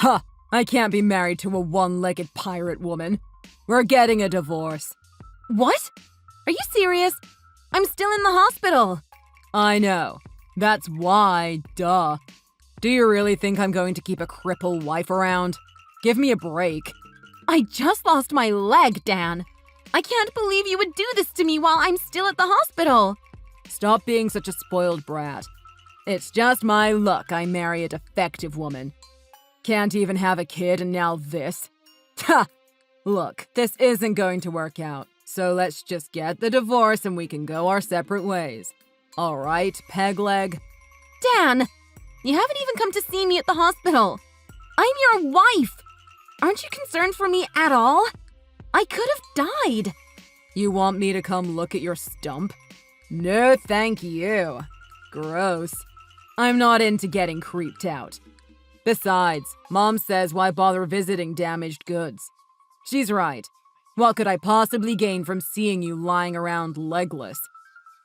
Ha! I can't be married to a one-legged pirate woman. We're getting a divorce. What? Are you serious? I'm still in the hospital. I know. That's why, duh. Do you really think I'm going to keep a cripple wife around? Give me a break. I just lost my leg, Dan. I can't believe you would do this to me while I'm still at the hospital. Stop being such a spoiled brat. It's just my luck I marry a defective woman. Can't even have a kid and now this. Ha! Look, this isn't going to work out, so let's just get the divorce and we can go our separate ways. All right, peg leg? Dan, you haven't even come to see me at the hospital. I'm your wife. Aren't you concerned for me at all? I could have died. You want me to come look at your stump? No, thank you. Gross. I'm not into getting creeped out. Besides, Mom says why bother visiting damaged goods? She's right. What could I possibly gain from seeing you lying around legless?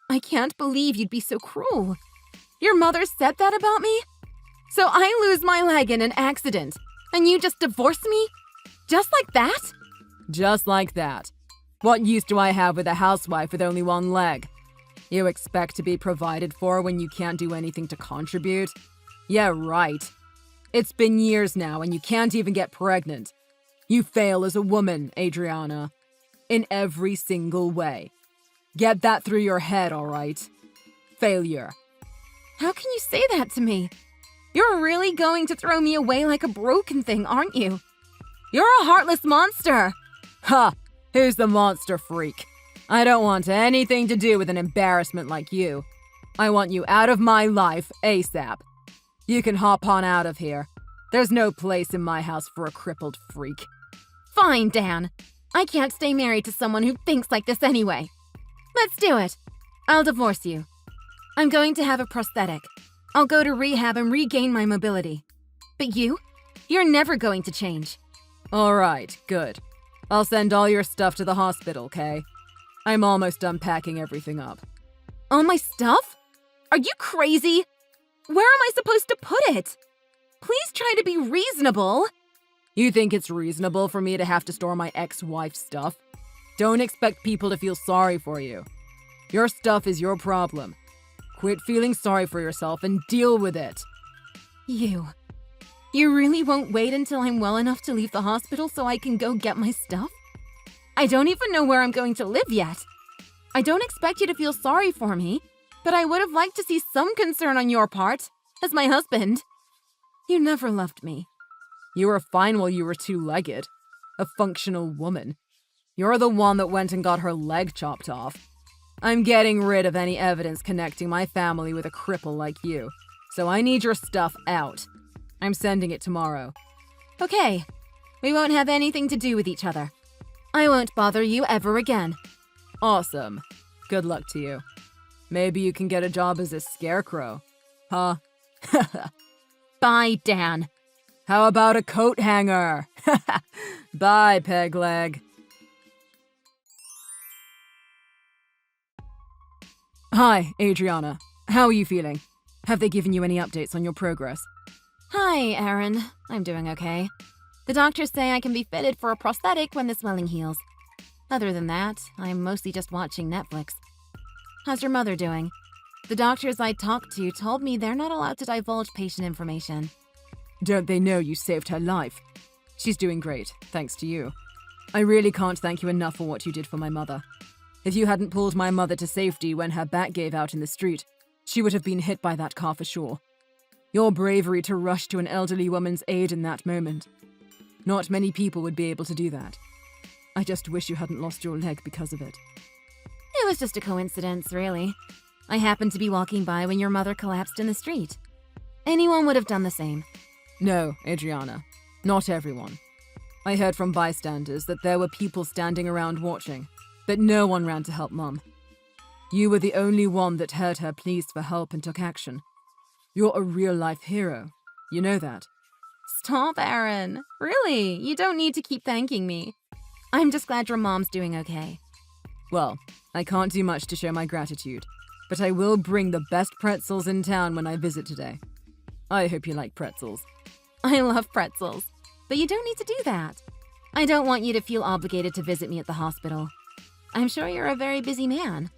I can't believe you'd be so cruel. Your mother said that about me? So I lose my leg in an accident, and you just divorce me? Just like that? Just like that. What use do I have with a housewife with only one leg? You expect to be provided for when you can't do anything to contribute? Yeah, right. It's been years now and you can't even get pregnant. You fail as a woman, Adriana. In every single way. Get that through your head, all right? Failure. How can you say that to me? You're really going to throw me away like a broken thing, aren't you? You're a heartless monster. Ha! Who's the monster freak? I don't want anything to do with an embarrassment like you. I want you out of my life ASAP. You can hop on out of here. There's no place in my house for a crippled freak. Fine, Dan. I can't stay married to someone who thinks like this anyway. Let's do it. I'll divorce you. I'm going to have a prosthetic. I'll go to rehab and regain my mobility. But you're never going to change. All right, good. I'll send all your stuff to the hospital, okay? I'm almost done packing everything up. All my stuff? Are you crazy? Where am I supposed to put it? Please try to be reasonable. You think it's reasonable for me to have to store my ex-wife's stuff? Don't expect people to feel sorry for you. Your stuff is your problem. Quit feeling sorry for yourself and deal with it. You really won't wait until I'm well enough to leave the hospital so I can go get my stuff? I don't even know where I'm going to live yet. I don't expect you to feel sorry for me, but I would have liked to see some concern on your part, as my husband. You never loved me. You were fine while you were two-legged. A functional woman. You're the one that went and got her leg chopped off. I'm getting rid of any evidence connecting my family with a cripple like you, so I need your stuff out. I'm sending it tomorrow. Okay. We won't have anything to do with each other. I won't bother you ever again. Awesome. Good luck to you. Maybe you can get a job as a scarecrow. Huh? Bye, Dan. How about a coat hanger? Bye, peg leg. Hi, Adriana. How are you feeling? Have they given you any updates on your progress? Hi, Aaron. I'm doing okay. The doctors say I can be fitted for a prosthetic when the swelling heals. Other than that, I'm mostly just watching Netflix. How's your mother doing? The doctors I talked to told me they're not allowed to divulge patient information. Don't they know you saved her life? She's doing great, thanks to you. I really can't thank you enough for what you did for my mother. If you hadn't pulled my mother to safety when her back gave out in the street, she would have been hit by that car for sure. Your bravery to rush to an elderly woman's aid in that moment. Not many people would be able to do that. I just wish you hadn't lost your leg because of it. It was just a coincidence, really. I happened to be walking by when your mother collapsed in the street. Anyone would have done the same. No, Adriana. Not everyone. I heard from bystanders that there were people standing around watching, but no one ran to help Mum. You were the only one that heard her pleas for help and took action. You're a real-life hero. You know that. Stop, Aaron. Really, you don't need to keep thanking me. I'm just glad your mom's doing okay. Well, I can't do much to show my gratitude, but I will bring the best pretzels in town when I visit today. I hope you like pretzels. I love pretzels, but you don't need to do that. I don't want you to feel obligated to visit me at the hospital. I'm sure you're a very busy man.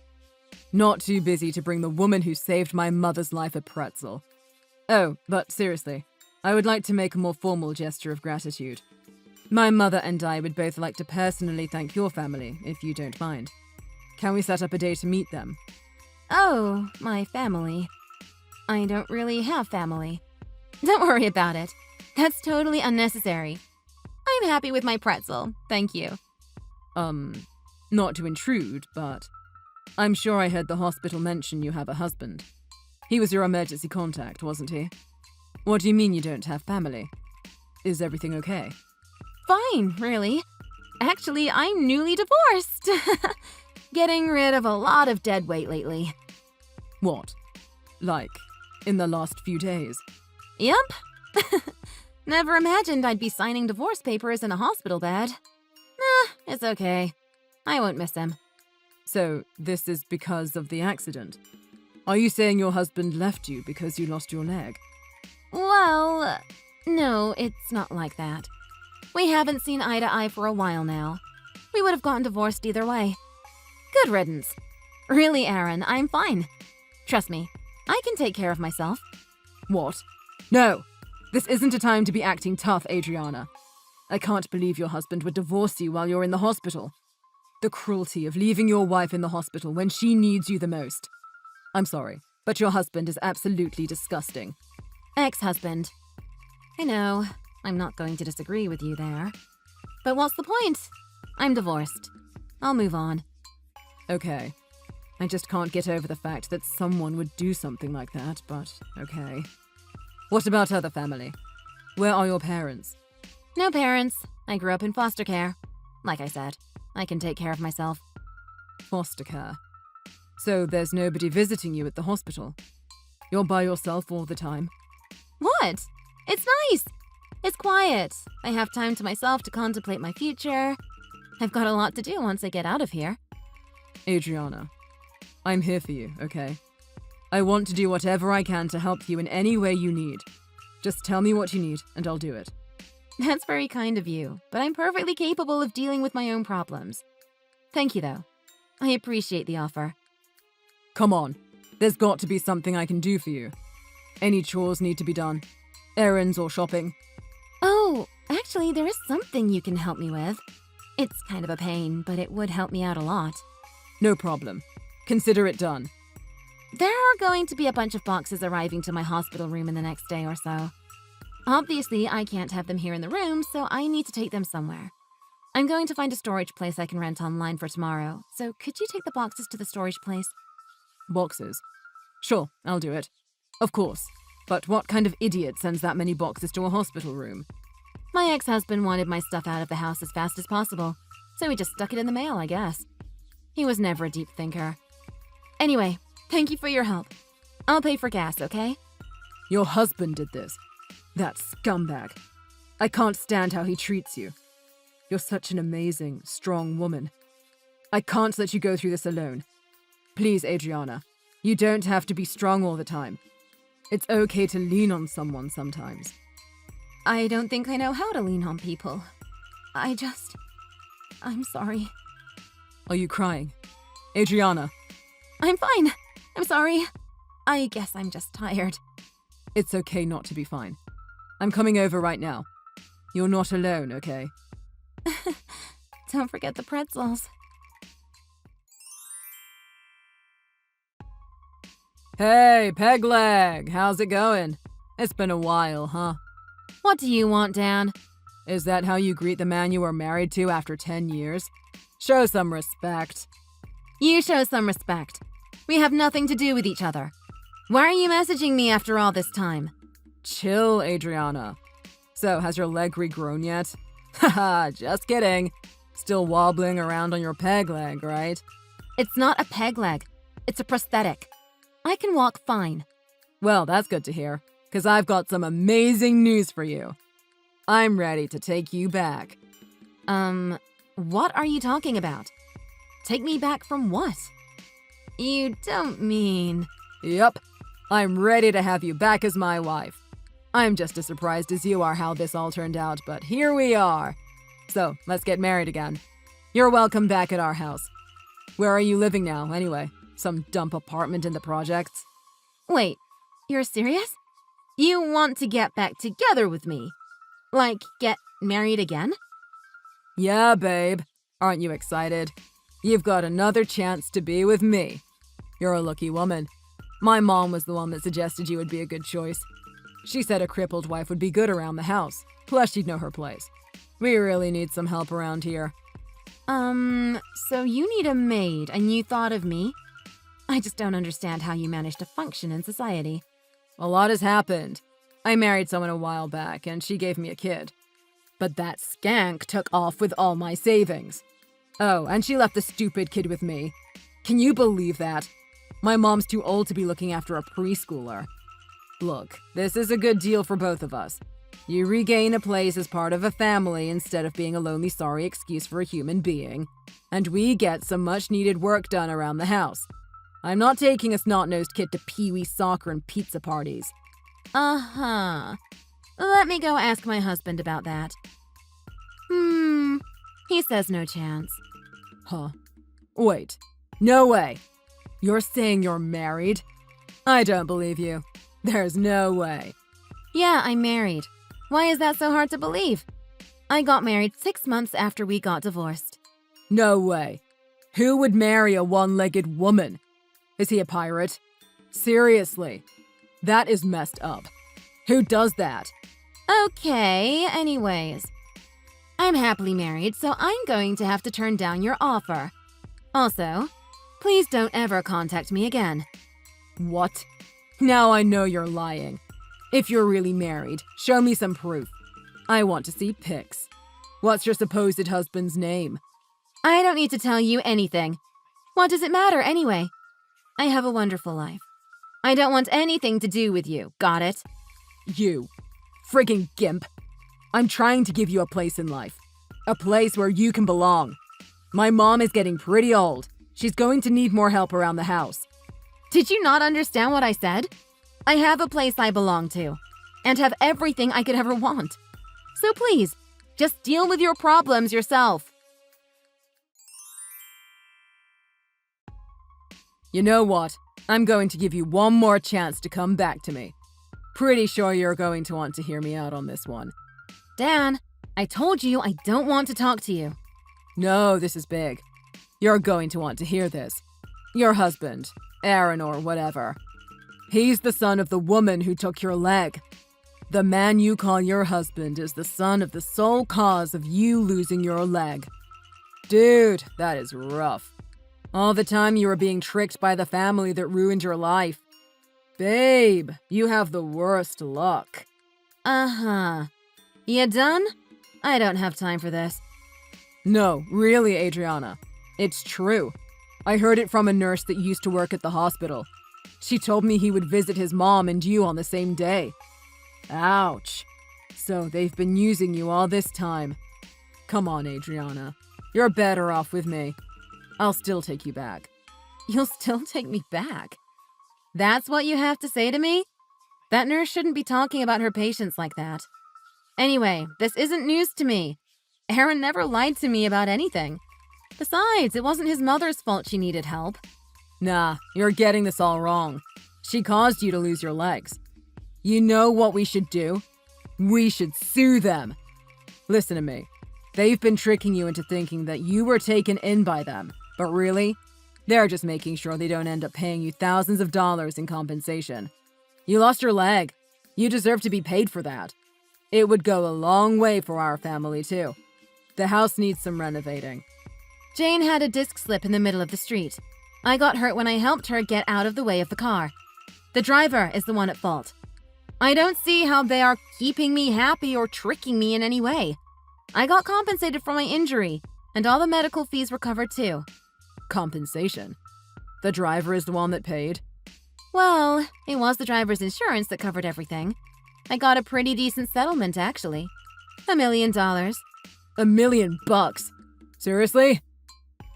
Not too busy to bring the woman who saved my mother's life a pretzel. Oh, but seriously, I would like to make a more formal gesture of gratitude. My mother and I would both like to personally thank your family, if you don't mind. Can we set up a day to meet them? Oh, my family. I don't really have family. Don't worry about it. That's totally unnecessary. I'm happy with my pretzel, thank you. Not to intrude, but I'm sure I heard the hospital mention you have a husband. He was your emergency contact, wasn't he? What do you mean you don't have family? Is everything okay? Fine, really. Actually, I'm newly divorced. Getting rid of a lot of dead weight lately. What? Like, in the last few days? Yep. Never imagined I'd be signing divorce papers in a hospital bed. It's okay. I won't miss him. So, this is because of the accident? Are you saying your husband left you because you lost your leg? Well, no, it's not like that. We haven't seen eye to eye for a while now. We would have gotten divorced either way. Good riddance. Really, Aaron, I'm fine. Trust me, I can take care of myself. What? No! This isn't a time to be acting tough, Adriana. I can't believe your husband would divorce you while you're in the hospital. The cruelty of leaving your wife in the hospital when she needs you the most. I'm sorry, but your husband is absolutely disgusting. Ex-husband. I know, I'm not going to disagree with you there. But what's the point? I'm divorced. I'll move on. Okay. I just can't get over the fact that someone would do something like that, but okay. What about other family? Where are your parents? No parents. I grew up in foster care. Like I said, I can take care of myself. Foster care. So there's nobody visiting you at the hospital? You're by yourself all the time? What? It's nice. It's quiet. I have time to myself to contemplate my future. I've got a lot to do once I get out of here. Adriana, I'm here for you, okay? I want to do whatever I can to help you in any way you need. Just tell me what you need, and I'll do it. That's very kind of you, but I'm perfectly capable of dealing with my own problems. Thank you, though. I appreciate the offer. Come on. There's got to be something I can do for you. Any chores need to be done? Errands or shopping? Oh, actually, there is something you can help me with. It's kind of a pain, but it would help me out a lot. No problem. Consider it done. There are going to be a bunch of boxes arriving to my hospital room in the next day or so. Obviously, I can't have them here in the room, so I need to take them somewhere. I'm going to find a storage place I can rent online for tomorrow, so could you take the boxes to the storage place? Boxes? Sure, I'll do it. Of course. But what kind of idiot sends that many boxes to a hospital room? My ex-husband wanted my stuff out of the house as fast as possible, so he just stuck it in the mail, I guess. He was never a deep thinker. Anyway, thank you for your help. I'll pay for gas, okay? Your husband did this. That scumbag. I can't stand how he treats you. You're such an amazing, strong woman. I can't let you go through this alone. Please, Adriana, you don't have to be strong all the time. It's okay to lean on someone sometimes. I don't think I know how to lean on people. I'm sorry. Are you crying? Adriana. I'm fine. I'm sorry. I guess I'm just tired. It's okay not to be fine. I'm coming over right now. You're not alone, okay? Don't forget the pretzels. Hey, Pegleg, how's it going? It's been a while, huh? What do you want, Dan? Is that how you greet the man you were married to after 10 years? Show some respect. You show some respect. We have nothing to do with each other. Why are you messaging me after all this time? Chill, Adriana. So, has your leg regrown yet? Haha, just kidding. Still wobbling around on your peg leg, right? It's not a peg leg. It's a prosthetic. I can walk fine. Well, that's good to hear, because I've got some amazing news for you. I'm ready to take you back. What are you talking about? Take me back from what? You don't mean... Yup. I'm ready to have you back as my wife. I'm just as surprised as you are how this all turned out, but here we are. So, let's get married again. You're welcome back at our house. Where are you living now, anyway? Some dump apartment in the projects? Wait, you're serious? You want to get back together with me? Like, get married again? Yeah, babe. Aren't you excited? You've got another chance to be with me. You're a lucky woman. My mom was the one that suggested you would be a good choice. She said a crippled wife would be good around the house, plus she'd know her place. We really need some help around here. So you need a maid and you thought of me? I just don't understand how you manage to function in society. A lot has happened. I married someone a while back and she gave me a kid. But that skank took off with all my savings. Oh, and she left the stupid kid with me. Can you believe that? My mom's too old to be looking after a preschooler. Look, this is a good deal for both of us. You regain a place as part of a family instead of being a lonely, sorry excuse for a human being. And we get some much-needed work done around the house. I'm not taking a snot-nosed kid to pee-wee soccer and pizza parties. Uh-huh. Let me go ask my husband about that. He says no chance. Huh. Wait. No way. You're saying you're married? I don't believe you. There's no way. Yeah, I'm married. Why is that so hard to believe? I got married 6 months after we got divorced. No way. Who would marry a one-legged woman? Is he a pirate? Seriously. That is messed up. Who does that? Okay, anyways. I'm happily married, so I'm going to have to turn down your offer. Also, please don't ever contact me again. What? Now I know you're lying. If you're really married, show me some proof. I want to see pics. What's your supposed husband's name? I don't need to tell you anything. What does it matter anyway? I have a wonderful life. I don't want anything to do with you, got it? You. Friggin' gimp. I'm trying to give you a place in life. A place where you can belong. My mom is getting pretty old. She's going to need more help around the house. Did you not understand what I said? I have a place I belong to, and have everything I could ever want. So please, just deal with your problems yourself. You know what? I'm going to give you one more chance to come back to me. Pretty sure you're going to want to hear me out on this one. Dan, I told you I don't want to talk to you. No, this is big. You're going to want to hear this. Your husband, Aaron or whatever. He's the son of the woman who took your leg. The man you call your husband is the son of the sole cause of you losing your leg. Dude, that is rough. All the time you were being tricked by the family that ruined your life. Babe, you have the worst luck. Uh-huh. You done? I don't have time for this. No, really, Adriana. It's true. I heard it from a nurse that used to work at the hospital. She told me he would visit his mom and you on the same day. Ouch. So they've been using you all this time. Come on, Adriana. You're better off with me. I'll still take you back. You'll still take me back? That's what you have to say to me? That nurse shouldn't be talking about her patients like that. Anyway, this isn't news to me. Aaron never lied to me about anything. Besides, it wasn't his mother's fault she needed help. Nah, you're getting this all wrong. She caused you to lose your legs. You know what we should do? We should sue them. Listen to me. They've been tricking you into thinking that you were taken in by them. But really, they're just making sure they don't end up paying you thousands of dollars in compensation. You lost your leg. You deserve to be paid for that. It would go a long way for our family, too. The house needs some renovating. Jane had a disc slip in the middle of the street. I got hurt when I helped her get out of the way of the car. The driver is the one at fault. I don't see how they are keeping me happy or tricking me in any way. I got compensated for my injury, and all the medical fees were covered too. Compensation? The driver is the one that paid? Well, it was the driver's insurance that covered everything. I got a pretty decent settlement, actually. $1 million. $1 million bucks? Seriously?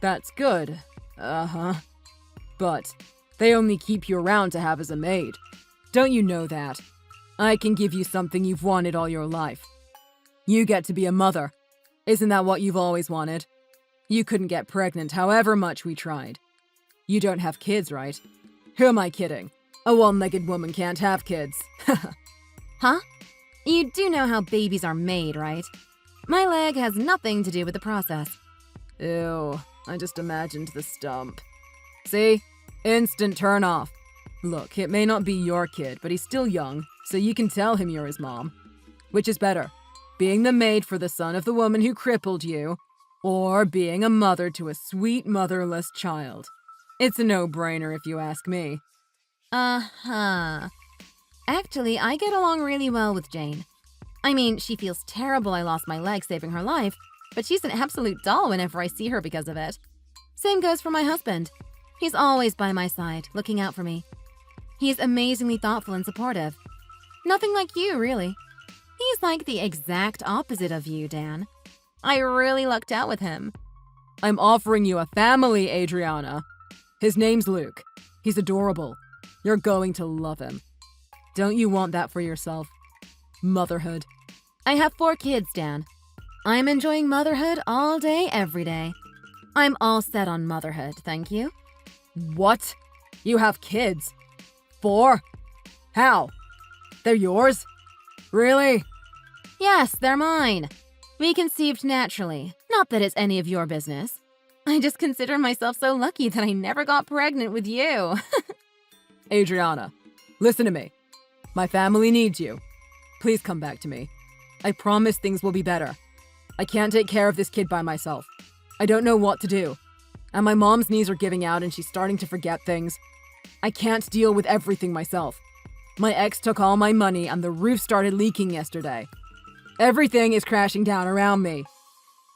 That's good. Uh-huh. But they only keep you around to have as a maid. Don't you know that? I can give you something you've wanted all your life. You get to be a mother. Isn't that what you've always wanted? You couldn't get pregnant however much we tried. You don't have kids, right? Who am I kidding? A one-legged woman can't have kids. Huh? You do know how babies are made, right? My leg has nothing to do with the process. Ew, I just imagined the stump. See? Instant turn off. Look, it may not be your kid, but he's still young, so you can tell him you're his mom. Which is better, being the maid for the son of the woman who crippled you, or being a mother to a sweet motherless child? It's a no-brainer if you ask me. Uh-huh. Actually, I get along really well with Jane. I mean, she feels terrible I lost my leg saving her life, but she's an absolute doll whenever I see her because of it. Same goes for my husband. He's always by my side, looking out for me. He's amazingly thoughtful and supportive. Nothing like you, really. He's like the exact opposite of you, Dan. I really lucked out with him. I'm offering you a family, Adriana. His name's Luke. He's adorable. You're going to love him. Don't you want that for yourself? Motherhood. I have 4 kids, Dan. I'm enjoying motherhood all day, every day. I'm all set on motherhood, thank you. What? You have kids? 4? How? They're yours? Really? Yes, they're mine. We conceived naturally. Not that it's any of your business. I just consider myself so lucky that I never got pregnant with you. Adriana, listen to me. My family needs you. Please come back to me. I promise things will be better. I can't take care of this kid by myself. I don't know what to do. And my mom's knees are giving out and she's starting to forget things. I can't deal with everything myself. My ex took all my money and the roof started leaking yesterday. Everything is crashing down around me.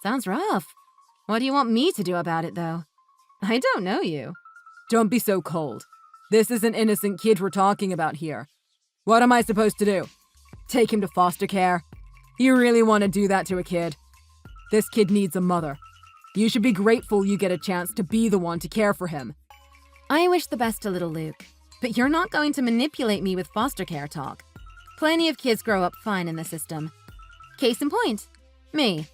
Sounds rough. What do you want me to do about it, though? I don't know you. Don't be so cold. This is an innocent kid we're talking about here. What am I supposed to do? Take him to foster care? You really want to do that to a kid? This kid needs a mother. You should be grateful you get a chance to be the one to care for him. I wish the best to little Luke, but you're not going to manipulate me with foster care talk. Plenty of kids grow up fine in the system. Case in point, me.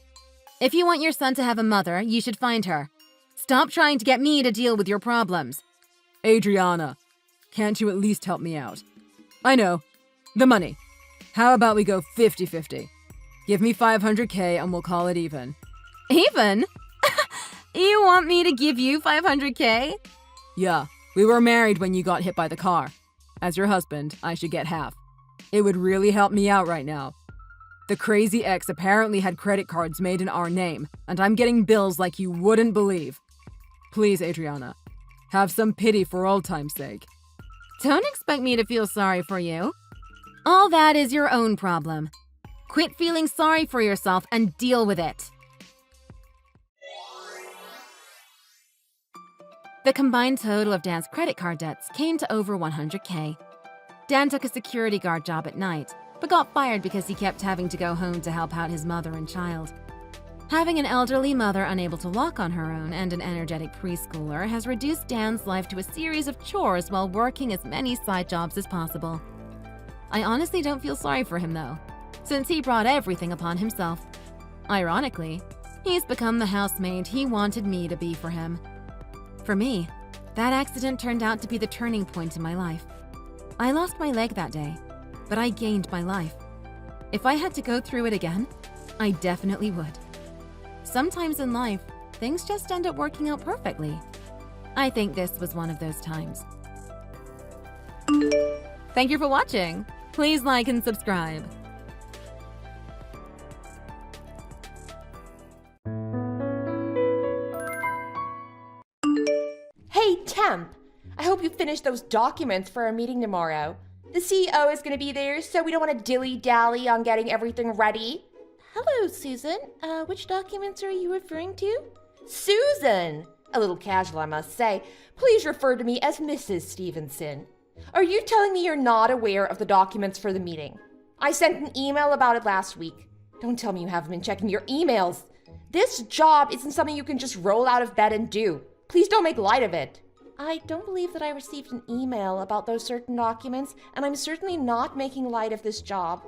If you want your son to have a mother, you should find her. Stop trying to get me to deal with your problems. Adriana, can't you at least help me out? I know. The money. How about we go 50-50? Give me $500K and we'll call it even. Even? You want me to give you $500K? Yeah, we were married when you got hit by the car. As your husband, I should get half. It would really help me out right now. The crazy ex apparently had credit cards made in our name, and I'm getting bills like you wouldn't believe. Please, Adriana, have some pity for old time's sake. Don't expect me to feel sorry for you. All that is your own problem. Quit feeling sorry for yourself and deal with it. The combined total of Dan's credit card debts came to over $100K. Dan took a security guard job at night, but got fired because he kept having to go home to help out his mother and child. Having an elderly mother unable to walk on her own and an energetic preschooler has reduced Dan's life to a series of chores while working as many side jobs as possible. I honestly don't feel sorry for him though, since he brought everything upon himself. Ironically, he's become the housemaid he wanted me to be for him. For me, that accident turned out to be the turning point in my life. I lost my leg that day, but I gained my life. If I had to go through it again, I definitely would. Sometimes in life, things just end up working out perfectly. I think this was one of those times. Thank you for watching. Please like and subscribe. Hey, Temp! I hope you finished those documents for our meeting tomorrow. The CEO is going to be there, so we don't want to dilly-dally on getting everything ready. Hello, Susan. Which documents are you referring to? Susan! A little casual, I must say. Please refer to me as Mrs. Stevenson. Are you telling me you're not aware of the documents for the meeting? I sent an email about it last week. Don't tell me you haven't been checking your emails. This job isn't something you can just roll out of bed and do. Please don't make light of it. I don't believe that I received an email about those certain documents, and I'm certainly not making light of this job.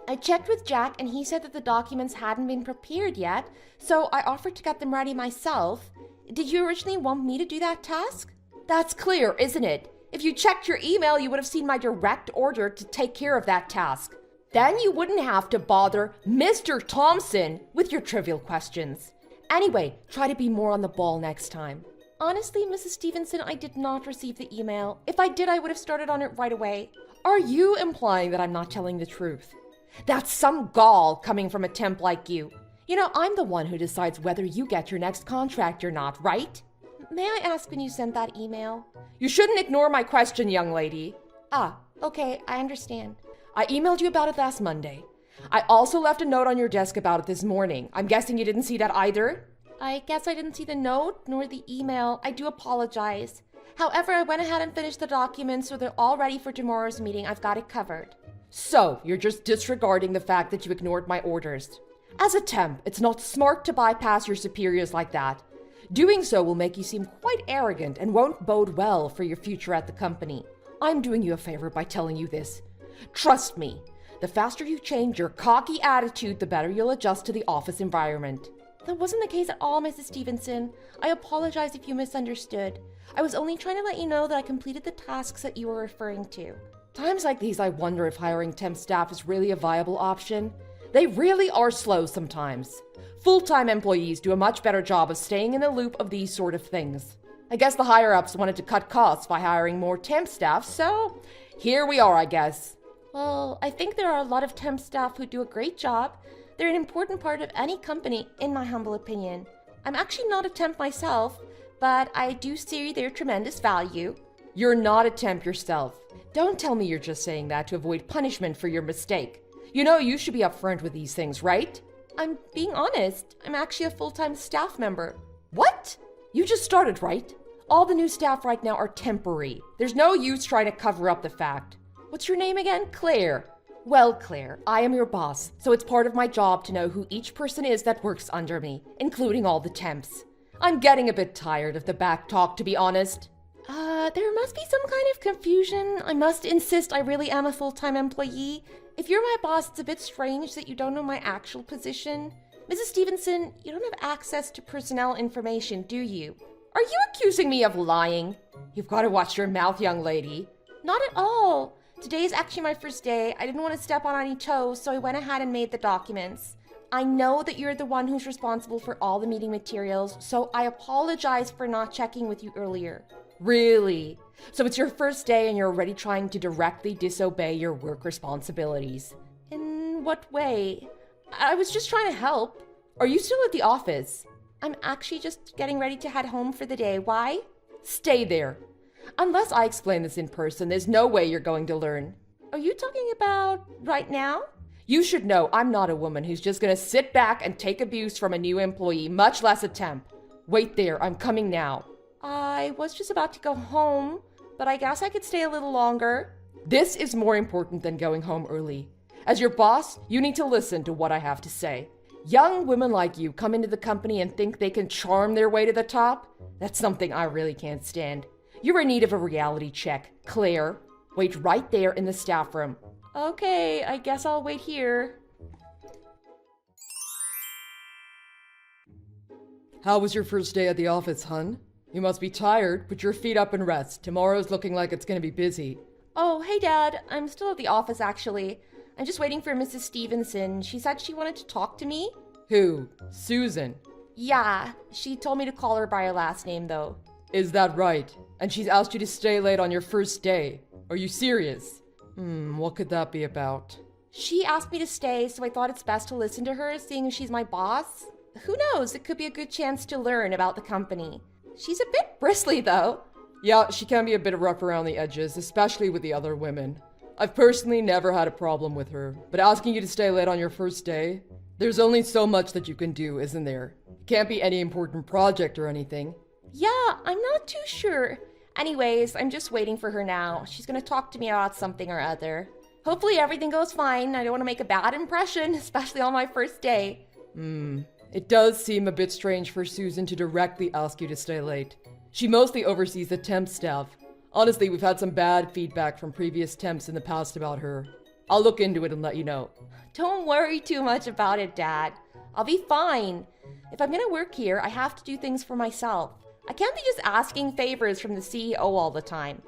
I checked with Jack, and he said that the documents hadn't been prepared yet, so I offered to get them ready myself. Did you originally want me to do that task? That's clear, isn't it? If you checked your email, you would have seen my direct order to take care of that task. Then you wouldn't have to bother Mr. Thompson with your trivial questions. Anyway, try to be more on the ball next time. Honestly, Mrs. Stevenson, I did not receive the email. If I did, I would have started on it right away. Are you implying that I'm not telling the truth? That's some gall coming from a temp like you. You know, I'm the one who decides whether you get your next contract or not, right? May I ask when you sent that email? You shouldn't ignore my question, young lady. Ah, okay, I understand. I emailed you about it last Monday. I also left a note on your desk about it this morning. I'm guessing you didn't see that either? I guess I didn't see the note nor the email. I do apologize. However, I went ahead and finished the documents, so they're all ready for tomorrow's meeting. I've got it covered. So, you're just disregarding the fact that you ignored my orders. As a temp, it's not smart to bypass your superiors like that. Doing so will make you seem quite arrogant and won't bode well for your future at the company. I'm doing you a favor by telling you this. Trust me, the faster you change your cocky attitude, the better you'll adjust to the office environment. That wasn't the case at all, Mrs. Stevenson. I apologize if you misunderstood. I was only trying to let you know that I completed the tasks that you were referring to. Times like these, I wonder if hiring temp staff is really a viable option. They really are slow sometimes. Full-time employees do a much better job of staying in the loop of these sort of things. I guess the higher-ups wanted to cut costs by hiring more temp staff, so here we are, I guess. Well, I think there are a lot of temp staff who do a great job. They're an important part of any company, in my humble opinion. I'm actually not a temp myself, but I do see their tremendous value. You're not a temp yourself. Don't tell me you're just saying that to avoid punishment for your mistake. You know you should be upfront with these things, right? I'm being honest. I'm actually a full-time staff member. What? You just started, right? All the new staff right now are temporary. There's no use trying to cover up the fact. What's your name again? Claire. Well, Claire, I am your boss, so it's part of my job to know who each person is that works under me, including all the temps. I'm getting a bit tired of the back talk, to be honest. There must be some kind of confusion. I must insist I really am a full-time employee. If you're my boss, it's a bit strange that you don't know my actual position. Mrs. Stevenson, you don't have access to personnel information, do you? Are you accusing me of lying? You've got to watch your mouth, young lady. Not at all. Today is actually my first day. I didn't want to step on any toes, so I went ahead and made the documents. I know that you're the one who's responsible for all the meeting materials, so I apologize for not checking with you earlier. Really? So it's your first day and you're already trying to directly disobey your work responsibilities. In what way? I was just trying to help. Are you still at the office? I'm actually just getting ready to head home for the day. Why? Stay there. Unless I explain this in person, there's no way you're going to learn. Are you talking about right now? You should know I'm not a woman who's just gonna sit back and take abuse from a new employee, much less a temp. Wait there, I'm coming now. I was just about to go home, but I guess I could stay a little longer. This is more important than going home early. As your boss, you need to listen to what I have to say. Young women like you come into the company and think they can charm their way to the top? That's something I really can't stand. You're in need of a reality check. Claire, wait right there in the staff room. Okay, I guess I'll wait here. How was your first day at the office, hun? You must be tired. Put your feet up and rest. Tomorrow's looking like it's gonna be busy. Oh, hey, Dad. I'm still at the office, actually. I'm just waiting for Mrs. Stevenson. She said she wanted to talk to me. Who? Susan? Yeah, she told me to call her by her last name, though. Is that right? And she's asked you to stay late on your first day. Are you serious? What could that be about? She asked me to stay, so I thought it's best to listen to her, seeing as she's my boss. Who knows? It could be a good chance to learn about the company. She's a bit bristly, though. Yeah, she can be a bit rough around the edges, especially with the other women. I've personally never had a problem with her, but asking you to stay late on your first day? There's only so much that you can do, isn't there? It can't be any important project or anything. Yeah, I'm not too sure. Anyways, I'm just waiting for her now. She's gonna talk to me about something or other. Hopefully everything goes fine. I don't want to make a bad impression, especially on my first day. It does seem a bit strange for Susan to directly ask you to stay late. She mostly oversees the temp staff. Honestly, we've had some bad feedback from previous temps in the past about her. I'll look into it and let you know. Don't worry too much about it, Dad. I'll be fine. If I'm gonna work here, I have to do things for myself. I can't be just asking favors from the CEO all the time.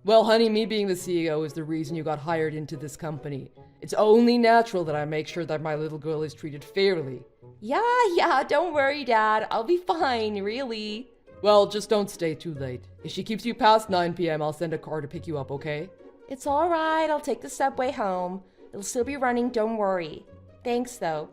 Well, honey, me being the CEO is the reason you got hired into this company. It's only natural that I make sure that my little girl is treated fairly. Yeah, don't worry, Dad. I'll be fine, really. Well, just don't stay too late. If she keeps you past 9 p.m., I'll send a car to pick you up, okay? It's all right. I'll take the subway home. It'll still be running, don't worry. Thanks, though.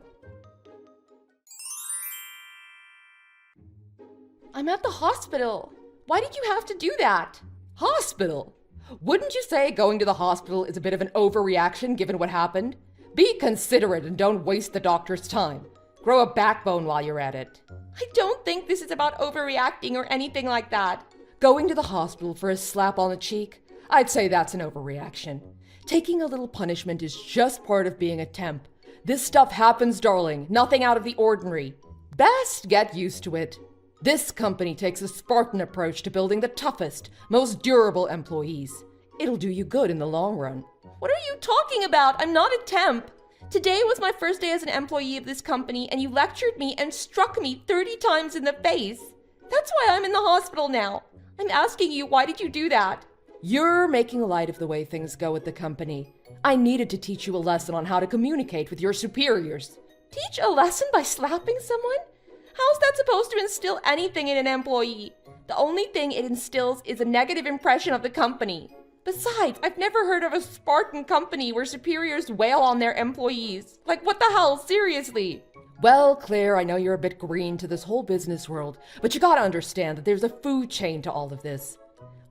I'm at the hospital. Why did you have to do that? Hospital? Wouldn't you say going to the hospital is a bit of an overreaction given what happened? Be considerate and don't waste the doctor's time. Grow a backbone while you're at it. I don't think this is about overreacting or anything like that. Going to the hospital for a slap on the cheek? I'd say that's an overreaction. Taking a little punishment is just part of being a temp. This stuff happens, darling. Nothing out of the ordinary. Best get used to it. This company takes a Spartan approach to building the toughest, most durable employees. It'll do you good in the long run. What are you talking about? I'm not a temp. Today was my first day as an employee of this company, and you lectured me and struck me 30 times in the face. That's why I'm in the hospital now. I'm asking you, why did you do that? You're making light of the way things go at the company. I needed to teach you a lesson on how to communicate with your superiors. Teach a lesson by slapping someone? How's that supposed to instill anything in an employee? The only thing it instills is a negative impression of the company. Besides, I've never heard of a Spartan company where superiors wail on their employees. Like, what the hell? Seriously. Well, Claire, I know you're a bit green to this whole business world, but you gotta understand that there's a food chain to all of this.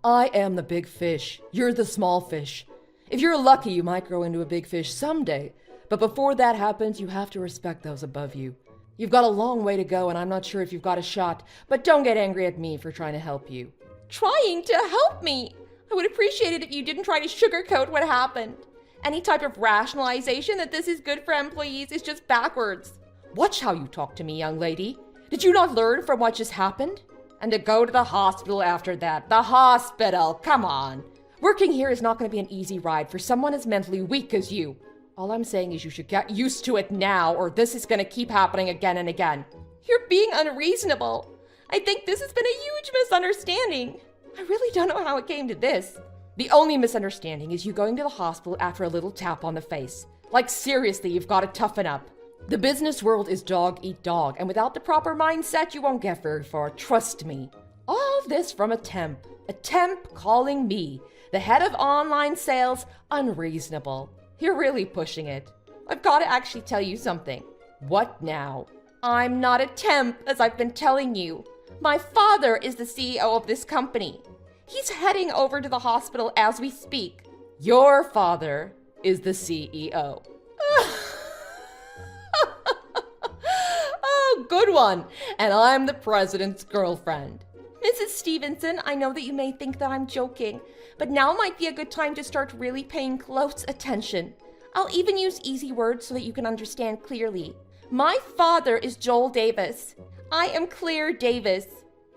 I am the big fish. You're the small fish. If you're lucky, you might grow into a big fish someday, but before that happens, you have to respect those above you. You've got a long way to go, and I'm not sure if you've got a shot, but don't get angry at me for trying to help you. Trying to help me? I would appreciate it if you didn't try to sugarcoat what happened. Any type of rationalization that this is good for employees is just backwards. Watch how you talk to me, young lady. Did you not learn from what just happened? And to go to the hospital after that. The hospital, come on. Working here is not going to be an easy ride for someone as mentally weak as you. All I'm saying is you should get used to it now, or this is going to keep happening again and again. You're being unreasonable. I think this has been a huge misunderstanding. I really don't know how it came to this. The only misunderstanding is you going to the hospital after a little tap on the face. Like, seriously, you've got to toughen up. The business world is dog eat dog, and without the proper mindset, you won't get very far, trust me. All this from a temp calling me, the head of online sales, unreasonable. You're really pushing it. I've got to actually tell you something. What now? I'm not a temp, as I've been telling you. My father is the CEO of this company. He's heading over to the hospital as we speak. Your father is the CEO. Oh, good one. And I'm the president's girlfriend. Mrs. Stevenson, I know that you may think that I'm joking, but now might be a good time to start really paying close attention. I'll even use easy words so that you can understand clearly. My father is Joel Davis. I am Claire Davis.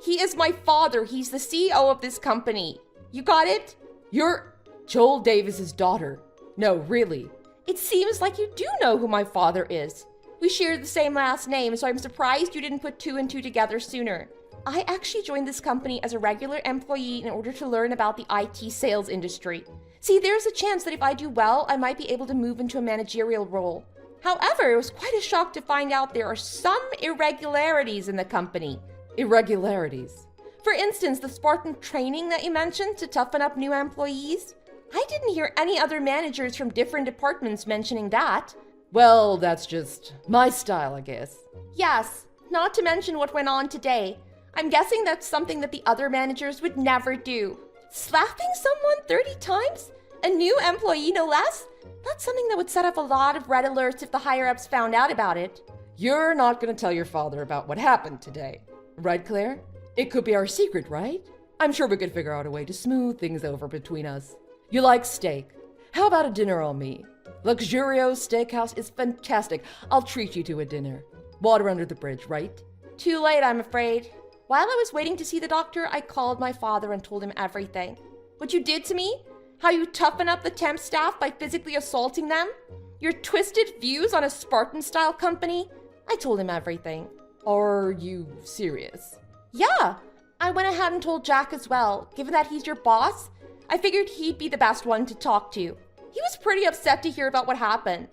He is my father. He's the CEO of this company. You got it? You're Joel Davis's daughter. No, really. It seems like you do know who my father is. We share the same last name, so I'm surprised you didn't put two and two together sooner. I actually joined this company as a regular employee in order to learn about the IT sales industry. See, there's a chance that if I do well, I might be able to move into a managerial role. However, it was quite a shock to find out there are some irregularities in the company. Irregularities? For instance, the Spartan training that you mentioned to toughen up new employees. I didn't hear any other managers from different departments mentioning that. Well, that's just my style, I guess. Yes, not to mention what went on today. I'm guessing that's something that the other managers would never do. Slapping someone 30 times? A new employee, no less? That's something that would set off a lot of red alerts if the higher-ups found out about it. You're not going to tell your father about what happened today. Right, Claire? It could be our secret, right? I'm sure we could figure out a way to smooth things over between us. You like steak? How about a dinner on me? Luxurious Steakhouse is fantastic. I'll treat you to a dinner. Water under the bridge, right? Too late, I'm afraid. While I was waiting to see the doctor, I called my father and told him everything. What you did to me? How you toughen up the temp staff by physically assaulting them? Your twisted views on a Spartan-style company? I told him everything. Are you serious? Yeah, I went ahead and told Jack as well. Given that he's your boss, I figured he'd be the best one to talk to. He was pretty upset to hear about what happened.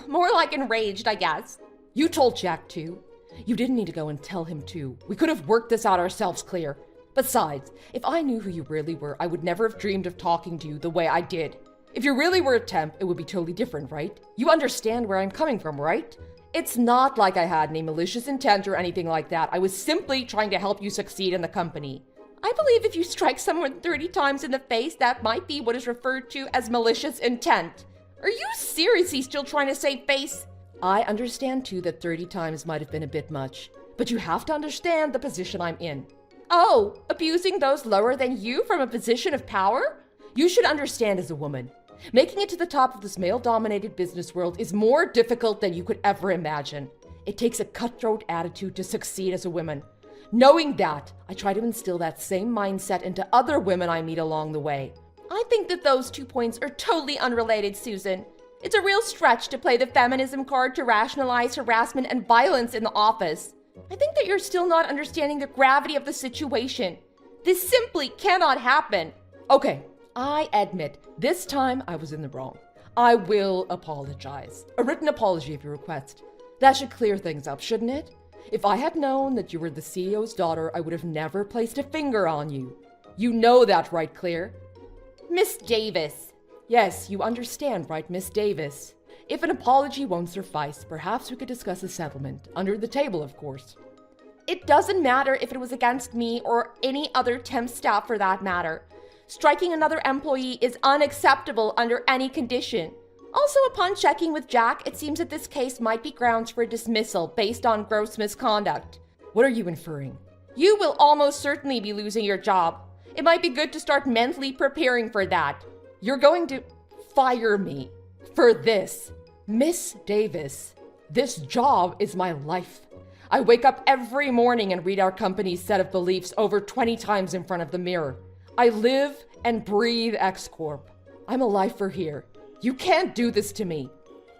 More like enraged, I guess. You told Jack too? You didn't need to go and tell him too. We could have worked this out ourselves, Claire. Besides, if I knew who you really were, I would never have dreamed of talking to you the way I did. If you really were a temp, it would be totally different, right? You understand where I'm coming from, right? It's not like I had any malicious intent or anything like that. I was simply trying to help you succeed in the company. I believe if you strike someone 30 times in the face, that might be what is referred to as malicious intent. Are you seriously still trying to save face? I understand too that 30 times might have been a bit much, but you have to understand the position I'm in. Oh, abusing those lower than you from a position of power? You should understand as a woman. Making it to the top of this male-dominated business world is more difficult than you could ever imagine. It takes a cutthroat attitude to succeed as a woman. Knowing that, I try to instill that same mindset into other women I meet along the way. I think that those 2 points are totally unrelated, Susan. It's a real stretch to play the feminism card to rationalize harassment and violence in the office. I think that you're still not understanding the gravity of the situation. This simply cannot happen. Okay, I admit, this time I was in the wrong. I will apologize. A written apology if you request. That should clear things up, shouldn't it? If I had known that you were the CEO's daughter, I would have never placed a finger on you. You know that, right, Claire? Miss Davis. Yes, you understand, right, Miss Davis? If an apology won't suffice, perhaps we could discuss a settlement. Under the table, of course. It doesn't matter if it was against me or any other temp staff for that matter. Striking another employee is unacceptable under any condition. Also, upon checking with Jack, it seems that this case might be grounds for dismissal based on gross misconduct. What are you inferring? You will almost certainly be losing your job. It might be good to start mentally preparing for that. You're going to fire me for this. Miss Davis, this job is my life. I wake up every morning and read our company's set of beliefs over 20 times in front of the mirror. I live and breathe X Corp. I'm a lifer here. You can't do this to me.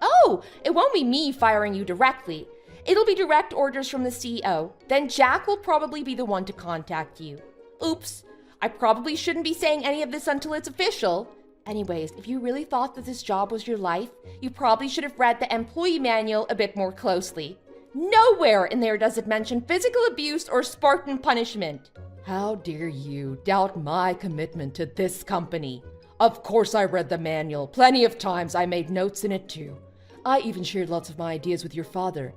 Oh, it won't be me firing you directly. It'll be direct orders from the CEO. Then Jack will probably be the one to contact you. Oops, I probably shouldn't be saying any of this until it's official. Anyways, if you really thought that this job was your life, you probably should have read the employee manual a bit more closely. Nowhere in there does it mention physical abuse or Spartan punishment. How dare you doubt my commitment to this company? Of course I read the manual. Plenty of times. I made notes in it too. I even shared lots of my ideas with your father.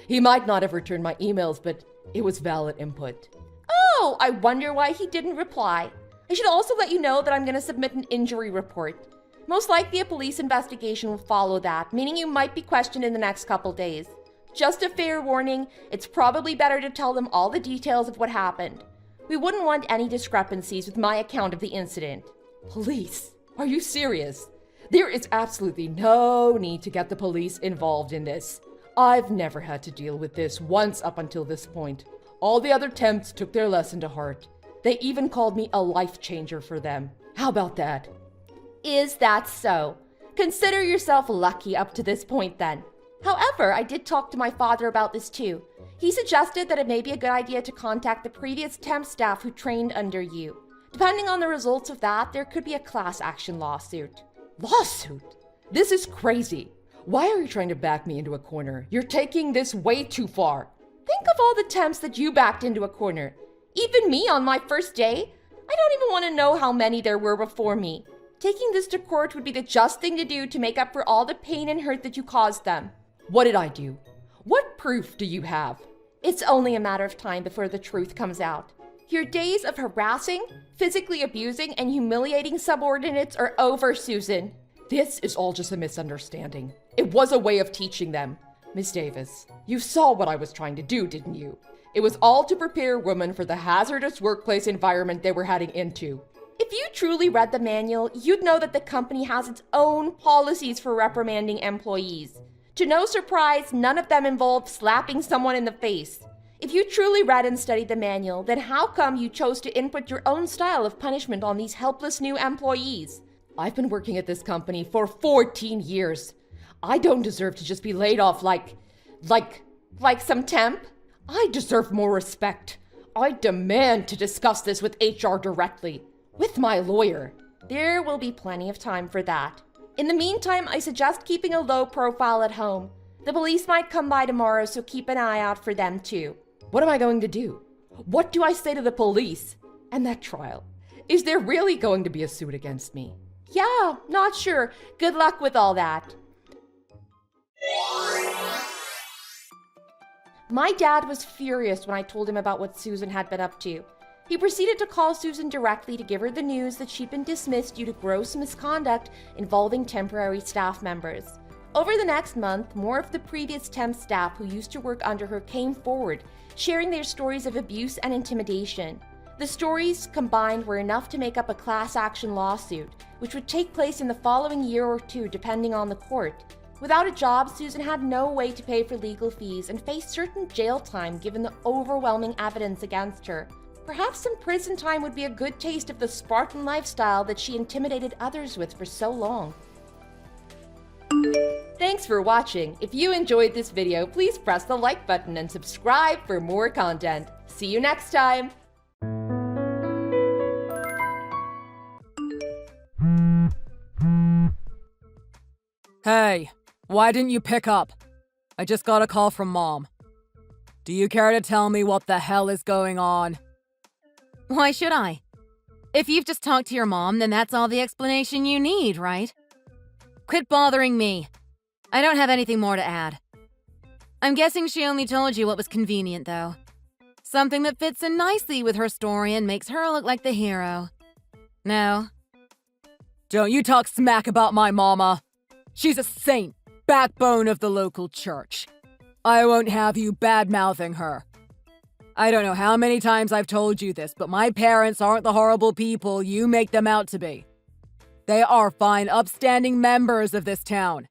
He might not have returned my emails, but it was valid input. Oh, I wonder why he didn't reply. I should also let you know that I'm going to submit an injury report. Most likely a police investigation will follow that, meaning you might be questioned in the next couple days. Just a fair warning, it's probably better to tell them all the details of what happened. We wouldn't want any discrepancies with my account of the incident. Police? Are you serious? There is absolutely no need to get the police involved in this. I've never had to deal with this once up until this point. All the other temps took their lesson to heart. They even called me a life changer for them. How about that? Is that so? Consider yourself lucky up to this point then. However, I did talk to my father about this too. He suggested that it may be a good idea to contact the previous temp staff who trained under you. Depending on the results of that, there could be a class action lawsuit. Lawsuit? This is crazy. Why are you trying to back me into a corner? You're taking this way too far. Think of all the temps that you backed into a corner. Even me on my first day? I don't even want to know how many there were before me. Taking this to court would be the just thing to do to make up for all the pain and hurt that you caused them. What did I do? What proof do you have? It's only a matter of time before the truth comes out. Your days of harassing, physically abusing, and humiliating subordinates are over, Susan. This is all just a misunderstanding. It was a way of teaching them. Miss Davis, you saw what I was trying to do, didn't you? It was all to prepare women for the hazardous workplace environment they were heading into. If you truly read the manual, you'd know that the company has its own policies for reprimanding employees. To no surprise, none of them involve slapping someone in the face. If you truly read and studied the manual, then how come you chose to input your own style of punishment on these helpless new employees? I've been working at this company for 14 years. I don't deserve to just be laid off like some temp? I deserve more respect. I demand to discuss this with HR directly, with my lawyer. There will be plenty of time for that. In the meantime, I suggest keeping a low profile at home. The police might come by tomorrow, so keep an eye out for them too. What am I going to do? What do I say to the police? And that trial? Is there really going to be a suit against me? Yeah, not sure. Good luck with all that. My dad was furious when I told him about what Susan had been up to. He proceeded to call Susan directly to give her the news that she'd been dismissed due to gross misconduct involving temporary staff members. Over the next month, more of the previous temp staff who used to work under her came forward, sharing their stories of abuse and intimidation. The stories combined were enough to make up a class action lawsuit, which would take place in the following year or two depending on the court. Without a job, Susan had no way to pay for legal fees and faced certain jail time given the overwhelming evidence against her. Perhaps some prison time would be a good taste of the Spartan lifestyle that she intimidated others with for so long. Thanks for watching. If you enjoyed this video, please press the like button and subscribe for more content. See you next time! Hey, why didn't you pick up? I just got a call from Mom. Do you care to tell me what the hell is going on? Why should I? If you've just talked to your mom, then that's all the explanation you need, right? Quit bothering me. I don't have anything more to add. I'm guessing she only told you what was convenient, though. Something that fits in nicely with her story and makes her look like the hero. No? Don't you talk smack about my mama. She's a saint, backbone of the local church. I won't have you bad-mouthing her. I don't know how many times I've told you this, but my parents aren't the horrible people you make them out to be. They are fine, upstanding members of this town.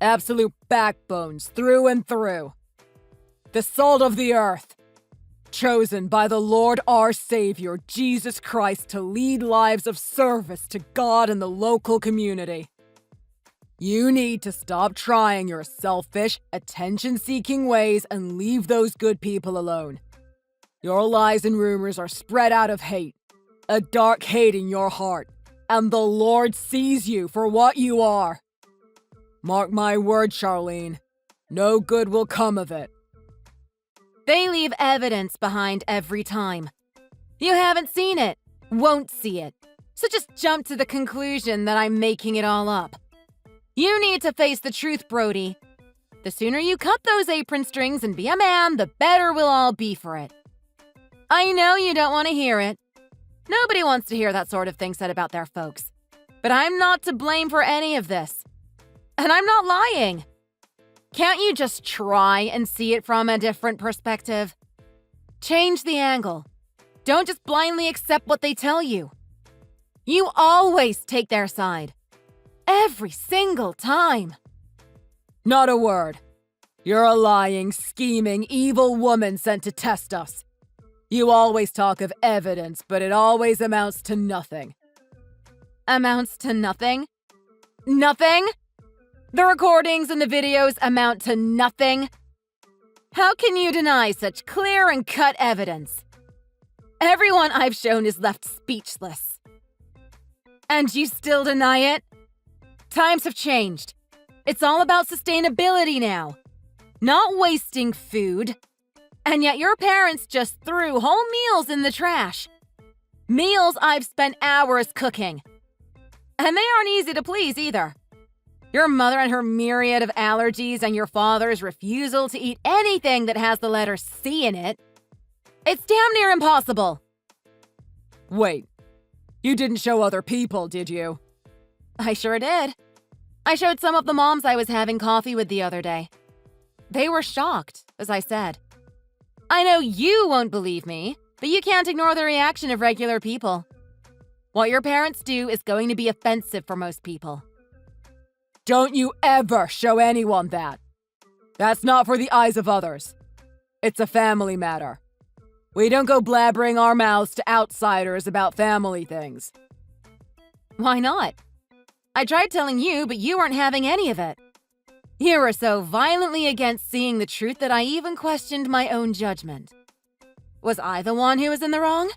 Absolute backbones through and through. The salt of the earth. Chosen by the Lord our Savior, Jesus Christ, to lead lives of service to God and the local community. You need to stop trying your selfish, attention-seeking ways and leave those good people alone. Your lies and rumors are spread out of hate, a dark hate in your heart, and the Lord sees you for what you are. Mark my word, Charlene, no good will come of it. They leave evidence behind every time. You haven't seen it, won't see it, so just jump to the conclusion that I'm making it all up. You need to face the truth, Brody. The sooner you cut those apron strings and be a man, the better we'll all be for it. I know you don't want to hear it. Nobody wants to hear that sort of thing said about their folks. But I'm not to blame for any of this. And I'm not lying. Can't you just try and see it from a different perspective? Change the angle. Don't just blindly accept what they tell you. You always take their side. Every single time. Not a word. You're a lying, scheming, evil woman sent to test us. You always talk of evidence, but it always amounts to nothing. Amounts to nothing? Nothing? The recordings and the videos amount to nothing? How can you deny such clear and cut evidence? Everyone I've shown is left speechless. And you still deny it? Times have changed. It's all about sustainability now. Not wasting food. And yet your parents just threw whole meals in the trash. Meals I've spent hours cooking. And they aren't easy to please either. Your mother and her myriad of allergies and your father's refusal to eat anything that has the letter C in it. It's damn near impossible. Wait, you didn't show other people, did you? I sure did. I showed some of the moms I was having coffee with the other day. They were shocked, as I said. I know you won't believe me, but you can't ignore the reaction of regular people. What your parents do is going to be offensive for most people. Don't you ever show anyone that. That's not for the eyes of others. It's a family matter. We don't go blabbering our mouths to outsiders about family things. Why not? I tried telling you, but you weren't having any of it. You were so violently against seeing the truth that I even questioned my own judgment. Was I the one who was in the wrong?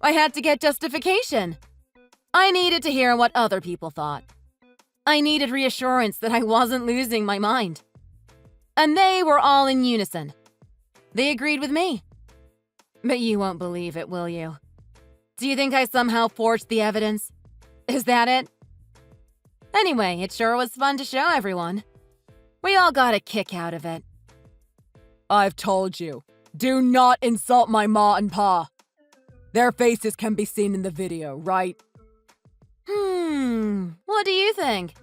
I had to get justification. I needed to hear what other people thought. I needed reassurance that I wasn't losing my mind. And they were all in unison. They agreed with me. But you won't believe it, will you? Do you think I somehow forged the evidence? Is that it? Anyway, it sure was fun to show everyone. We all got a kick out of it. I've told you, do not insult my ma and pa. Their faces can be seen in the video, right? What do you think?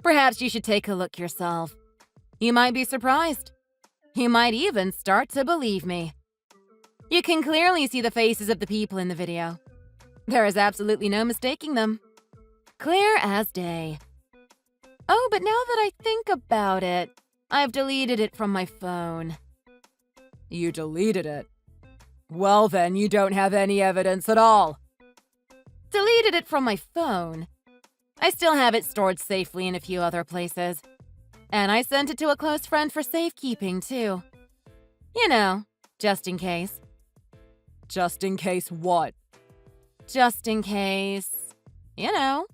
Perhaps you should take a look yourself. You might be surprised. You might even start to believe me. You can clearly see the faces of the people in the video. There is absolutely no mistaking them. Clear as day. Oh, but now that I think about it, I've deleted it from my phone. You deleted it? Well then, you don't have any evidence at all. Deleted it from my phone? I still have it stored safely in a few other places. And I sent it to a close friend for safekeeping, too. You know, just in case. Just in case what? Just in case, you know.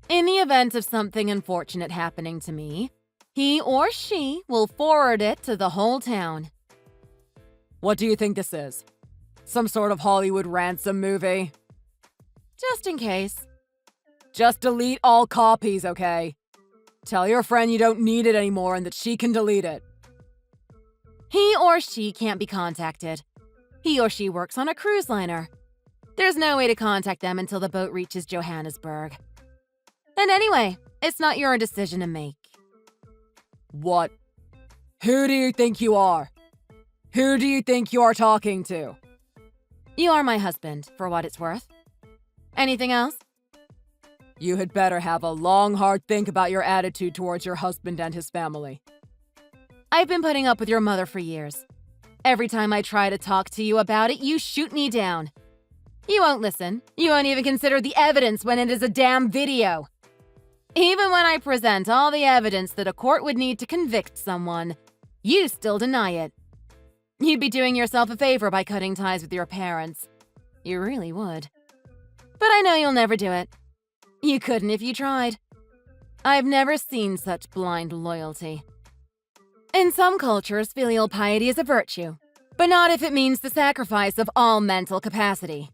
In the event of something unfortunate happening to me, he or she will forward it to the whole town. What do you think this is? Some sort of Hollywood ransom movie? Just in case. Just delete all copies, okay? Tell your friend you don't need it anymore and that she can delete it. He or she can't be contacted. He or she works on a cruise liner. There's no way to contact them until the boat reaches Johannesburg. And anyway, it's not your decision to make. What? Who do you think you are? Who do you think you are talking to? You are my husband, for what it's worth. Anything else? You had better have a long, hard think about your attitude towards your husband and his family. I've been putting up with your mother for years. Every time I try to talk to you about it, you shoot me down. You won't listen. You won't even consider the evidence when it is a damn video. Even when I present all the evidence that a court would need to convict someone, you still deny it. You'd be doing yourself a favor by cutting ties with your parents. You really would. But I know you'll never do it. You couldn't if you tried. I've never seen such blind loyalty. In some cultures, filial piety is a virtue, but not if it means the sacrifice of all mental capacity.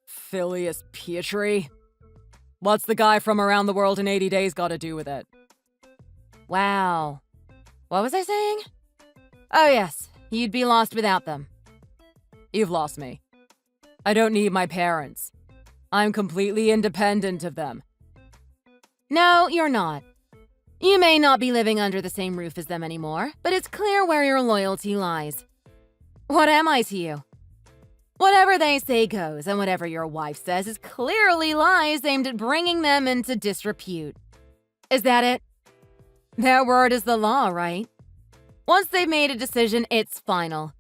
Filius Pietri? What's the guy from Around the World in 80 Days got to do with it? Wow. What was I saying? Oh yes, you'd be lost without them. You've lost me. I don't need my parents. I'm completely independent of them. No, you're not. You may not be living under the same roof as them anymore, but it's clear where your loyalty lies. What am I to you? Whatever they say goes, and whatever your wife says is clearly lies aimed at bringing them into disrepute. Is that it? Their word is the law, right? Once they've made a decision, it's final.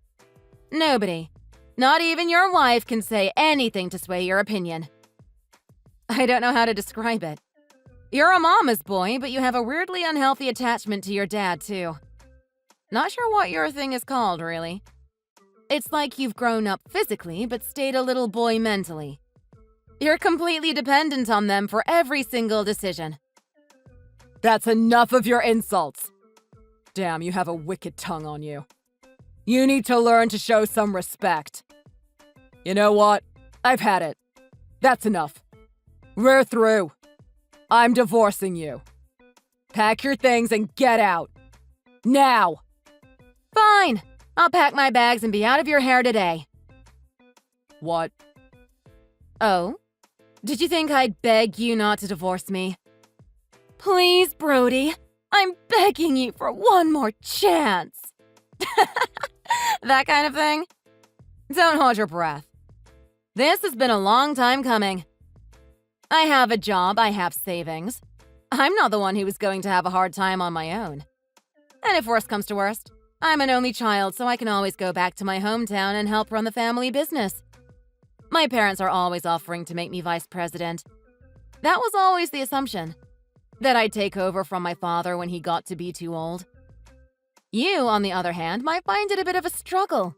Nobody, not even your wife, can say anything to sway your opinion. I don't know how to describe it. You're a mama's boy, but you have a weirdly unhealthy attachment to your dad, too. Not sure what your thing is called, really. It's like you've grown up physically, but stayed a little boy mentally. You're completely dependent on them for every single decision. That's enough of your insults. Damn, you have a wicked tongue on you. You need to learn to show some respect. You know what? I've had it. That's enough. We're through. I'm divorcing you. Pack your things and get out. Now! Fine. I'll pack my bags and be out of your hair today. What? Oh? Did you think I'd beg you not to divorce me? Please, Brody. I'm begging you for one more chance. That kind of thing? Don't hold your breath. This has been a long time coming. I have a job, I have savings. I'm not the one who was going to have a hard time on my own. And if worst comes to worst, I'm an only child, so I can always go back to my hometown and help run the family business. My parents are always offering to make me vice president. That was always the assumption, that I'd take over from my father when he got to be too old. You, on the other hand, might find it a bit of a struggle.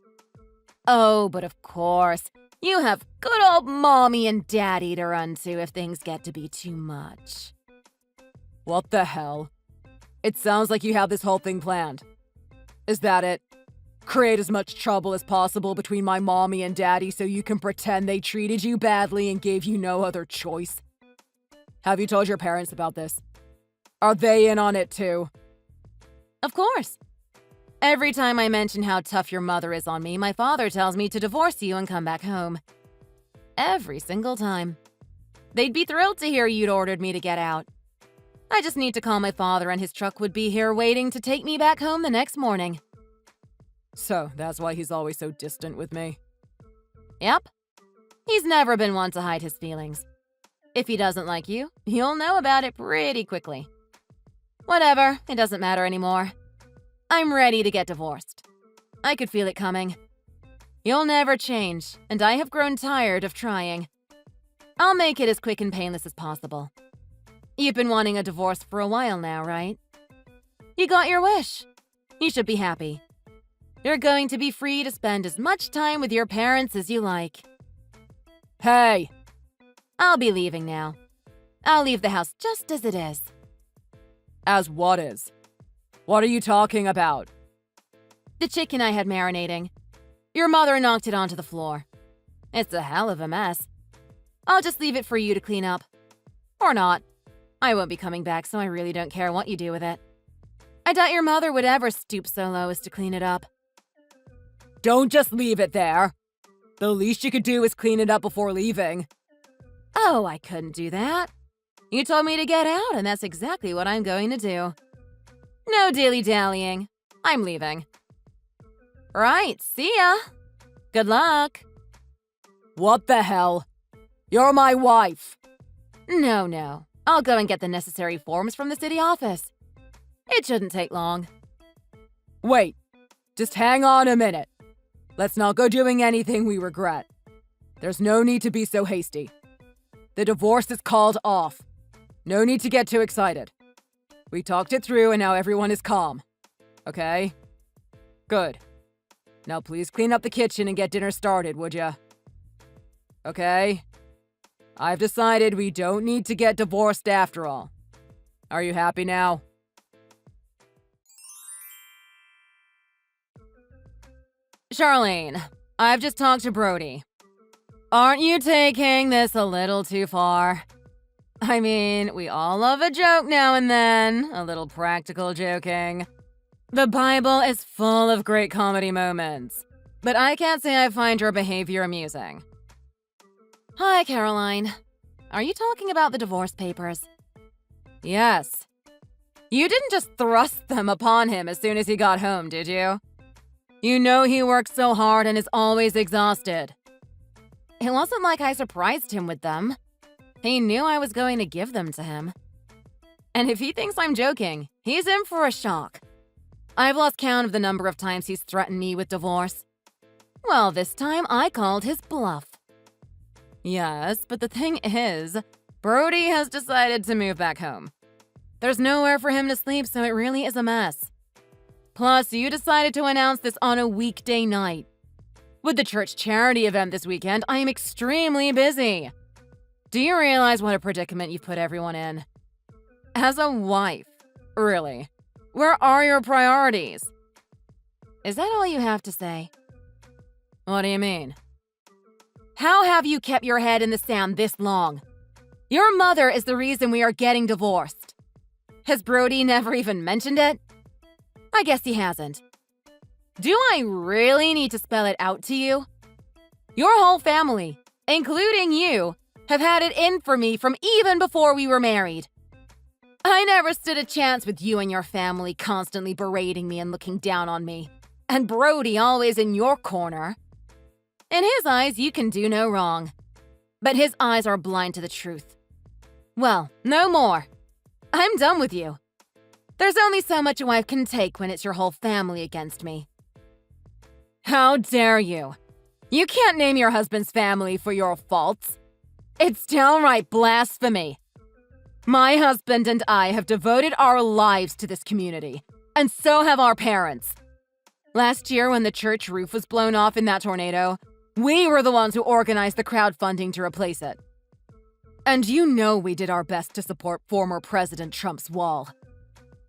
Oh, but of course, you have good old mommy and daddy to run to if things get to be too much. What the hell? It sounds like you have this whole thing planned. Is that it? Create as much trouble as possible between my mommy and daddy so you can pretend they treated you badly and gave you no other choice? Have you told your parents about this? Are they in on it too? Of course. Every time I mention how tough your mother is on me, my father tells me to divorce you and come back home. Every single time. They'd be thrilled to hear you'd ordered me to get out. I just need to call my father and his truck would be here waiting to take me back home the next morning. So that's why he's always so distant with me. Yep. He's never been one to hide his feelings. If he doesn't like you, you'll know about it pretty quickly. Whatever, it doesn't matter anymore. I'm ready to get divorced. I could feel it coming. You'll never change, and I have grown tired of trying. I'll make it as quick and painless as possible. You've been wanting a divorce for a while now, right? You got your wish. You should be happy. You're going to be free to spend as much time with your parents as you like. Hey! I'll be leaving now. I'll leave the house just as it is. As what is? What are you talking about? The chicken I had marinating. Your mother knocked it onto the floor. It's a hell of a mess. I'll just leave it for you to clean up. Or not. I won't be coming back, so I really don't care what you do with it. I doubt your mother would ever stoop so low as to clean it up. Don't just leave it there. The least you could do is clean it up before leaving. Oh, I couldn't do that. You told me to get out, and that's exactly what I'm going to do. No dilly-dallying. I'm leaving. Right, see ya. Good luck. What the hell? You're my wife. No. I'll go and get the necessary forms from the city office. It shouldn't take long. Wait, just hang on a minute. Let's not go doing anything we regret. There's no need to be so hasty. The divorce is called off. No need to get too excited. We talked it through and now everyone is calm. Okay? Good. Now please clean up the kitchen and get dinner started, would ya? Okay? I've decided we don't need to get divorced after all. Are you happy now? Charlene, I've just talked to Brody. Aren't you taking this a little too far? I mean, we all love a joke now and then, a little practical joking. The Bible is full of great comedy moments, but I can't say I find your behavior amusing. Hi, Caroline. Are you talking about the divorce papers? Yes. You didn't just thrust them upon him as soon as he got home, did you? You know he works so hard and is always exhausted. It wasn't like I surprised him with them. He knew I was going to give them to him. And if he thinks I'm joking, he's in for a shock. I've lost count of the number of times he's threatened me with divorce. Well, this time I called his bluff. Yes, but the thing is, Brody has decided to move back home. There's nowhere for him to sleep, so it really is a mess. Plus, you decided to announce this on a weekday night. With the church charity event this weekend, I am extremely busy. Do you realize what a predicament you've put everyone in? As a wife, really, where are your priorities? Is that all you have to say? What do you mean? How have you kept your head in the sand this long? Your mother is the reason we are getting divorced. Has Brody never even mentioned it? I guess he hasn't. Do I really need to spell it out to you? Your whole family, including you, have had it in for me from even before we were married. I never stood a chance with you and your family constantly berating me and looking down on me. And Brody always in your corner. In his eyes, you can do no wrong. But his eyes are blind to the truth. Well, no more. I'm done with you. There's only so much a wife can take when it's your whole family against me. How dare you? You can't name your husband's family for your faults. It's downright blasphemy. My husband and I have devoted our lives to this community, and so have our parents. Last year, when the church roof was blown off in that tornado, we were the ones who organized the crowdfunding to replace it. And you know we did our best to support former President Trump's wall.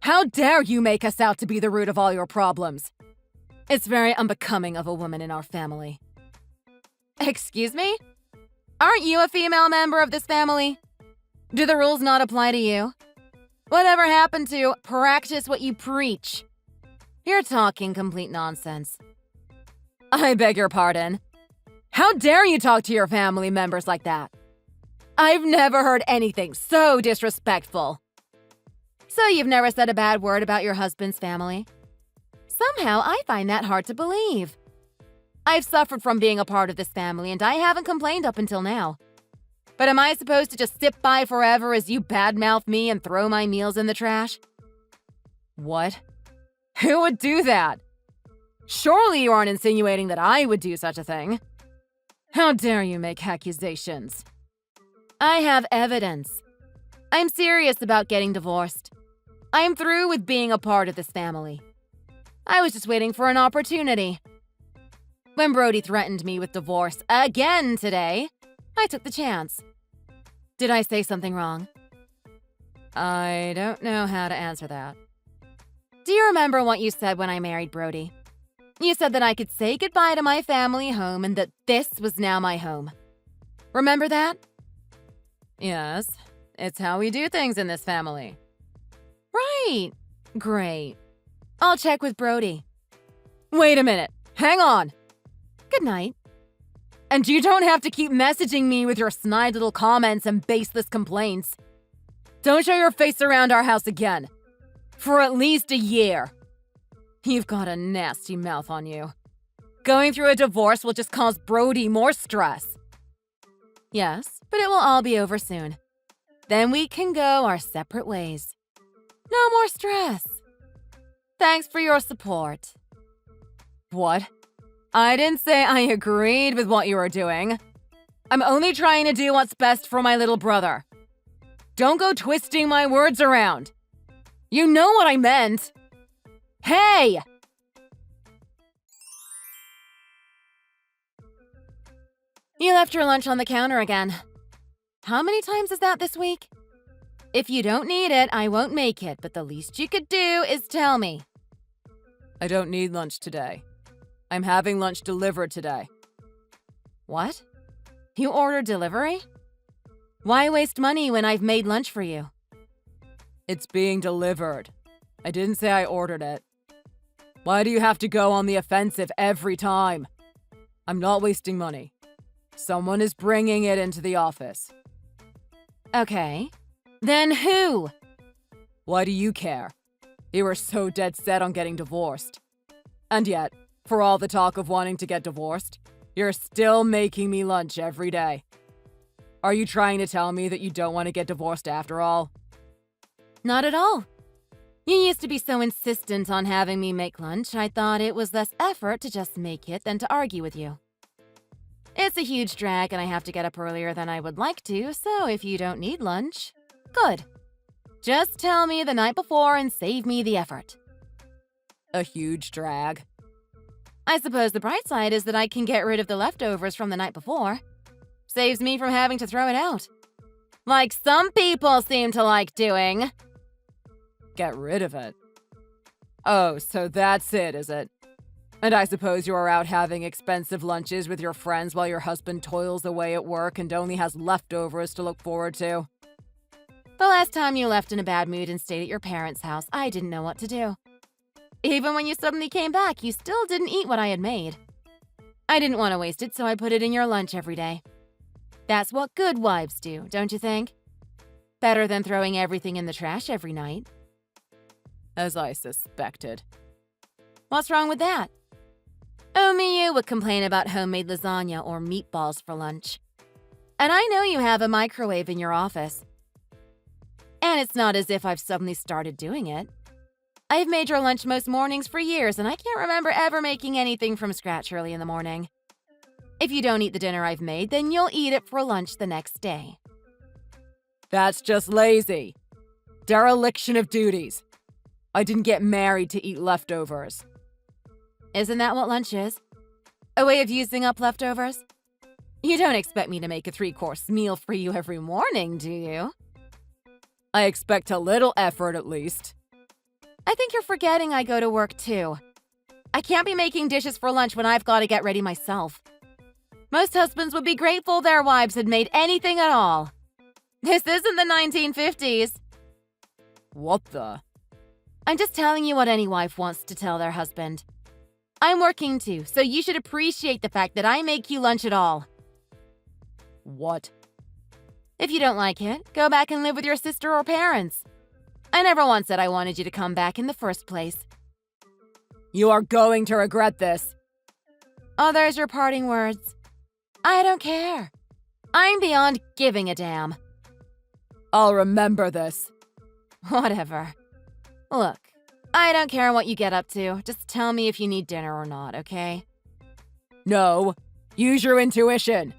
How dare you make us out to be the root of all your problems? It's very unbecoming of a woman in our family. Excuse me? Aren't you a female member of this family? Do the rules not apply to you? Whatever happened to practice what you preach? You're talking complete nonsense. I beg your pardon. How dare you talk to your family members like that? I've never heard anything so disrespectful. So you've never said a bad word about your husband's family? Somehow I find that hard to believe. I've suffered from being a part of this family and I haven't complained up until now. But am I supposed to just sit by forever as you badmouth me and throw my meals in the trash? What? Who would do that? Surely you aren't insinuating that I would do such a thing. How dare you make accusations? I have evidence. I'm serious about getting divorced. I'm through with being a part of this family. I was just waiting for an opportunity. When Brody threatened me with divorce again today, I took the chance. Did I say something wrong? I don't know how to answer that. Do you remember what you said when I married Brody? You said that I could say goodbye to my family home and that this was now my home. Remember that? Yes, it's how we do things in this family. Right. Great. I'll check with Brody. Wait a minute. Hang on. Good night. And you don't have to keep messaging me with your snide little comments and baseless complaints. Don't show your face around our house again. For at least a year. You've got a nasty mouth on you. Going through a divorce will just cause Brody more stress. Yes, but it will all be over soon. Then we can go our separate ways. No more stress. Thanks for your support. What? I didn't say I agreed with what you were doing. I'm only trying to do what's best for my little brother. Don't go twisting my words around. You know what I meant. Hey! You left your lunch on the counter again. How many times is that this week? If you don't need it, I won't make it, but the least you could do is tell me. I don't need lunch today. I'm having lunch delivered today. What? You ordered delivery? Why waste money when I've made lunch for you? It's being delivered. I didn't say I ordered it. Why do you have to go on the offensive every time? I'm not wasting money. Someone is bringing it into the office. Okay. Then who? Why do you care? You were so dead set on getting divorced. And yet, for all the talk of wanting to get divorced, you're still making me lunch every day. Are you trying to tell me that you don't want to get divorced after all? Not at all. You used to be so insistent on having me make lunch, I thought it was less effort to just make it than to argue with you. It's a huge drag and I have to get up earlier than I would like to, so if you don't need lunch, good. Just tell me the night before and save me the effort. A huge drag? I suppose the bright side is that I can get rid of the leftovers from the night before. Saves me from having to throw it out. Like some people seem to like doing. Get rid of it? Oh, so that's it, is it? And I suppose you are out having expensive lunches with your friends while your husband toils away at work and only has leftovers to look forward to. The last time you left in a bad mood and stayed at your parents' house, I didn't know what to do. Even when you suddenly came back, you still didn't eat what I had made. I didn't want to waste it, so I put it in your lunch every day. That's what good wives do, don't you think? Better than throwing everything in the trash every night. As I suspected. What's wrong with that? Only you would complain about homemade lasagna or meatballs for lunch. And I know you have a microwave in your office. And it's not as if I've suddenly started doing it. I've made your lunch most mornings for years, and I can't remember ever making anything from scratch early in the morning. If you don't eat the dinner I've made, then you'll eat it for lunch the next day. That's just lazy. Dereliction of duties. I didn't get married to eat leftovers. Isn't that what lunch is? A way of using up leftovers? You don't expect me to make a 3-course meal for you every morning, do you? I expect a little effort at least. I think you're forgetting I go to work too. I can't be making dishes for lunch when I've got to get ready myself. Most husbands would be grateful their wives had made anything at all. This isn't the 1950s. What the? I'm just telling you what any wife wants to tell their husband. I'm working too, so you should appreciate the fact that I make you lunch at all. What? If you don't like it, go back and live with your sister or parents. I never once said I wanted you to come back in the first place. You are going to regret this. Oh, there's your parting words. I don't care. I'm beyond giving a damn. I'll remember this. Whatever. Look, I don't care what you get up to. Just tell me if you need dinner or not, okay? No. Use your intuition.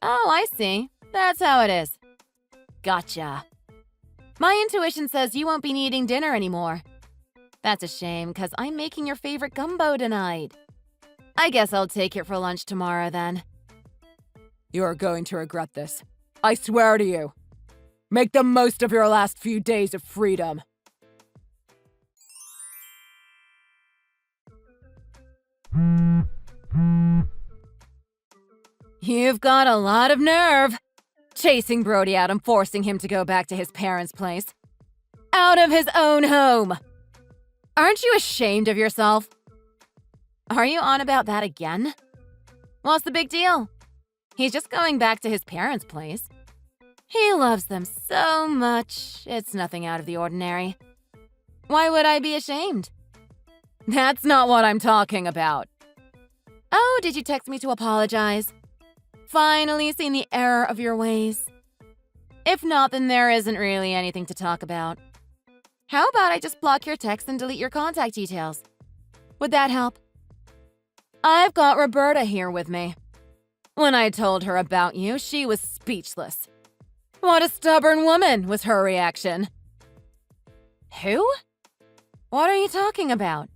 Oh, I see. That's how it is. Gotcha. My intuition says you won't be needing dinner anymore. That's a shame, because I'm making your favorite gumbo tonight. I guess I'll take it for lunch tomorrow then. You are going to regret this. I swear to you. Make the most of your last few days of freedom. You've got a lot of nerve. Chasing Brody out and forcing him to go back to his parents' place. Out of his own home. Aren't you ashamed of yourself? Are you on about that again? What's the big deal? He's just going back to his parents' place. He loves them so much. It's nothing out of the ordinary. Why would I be ashamed? That's not what I'm talking about. Oh, did you text me to apologize? Finally seen the error of your ways. If not, then there isn't really anything to talk about. How about I just block your text and delete your contact details? Would that help? I've got Roberta here with me. When I told her about you, she was speechless. What a stubborn woman, was her reaction. Who? What are you talking about?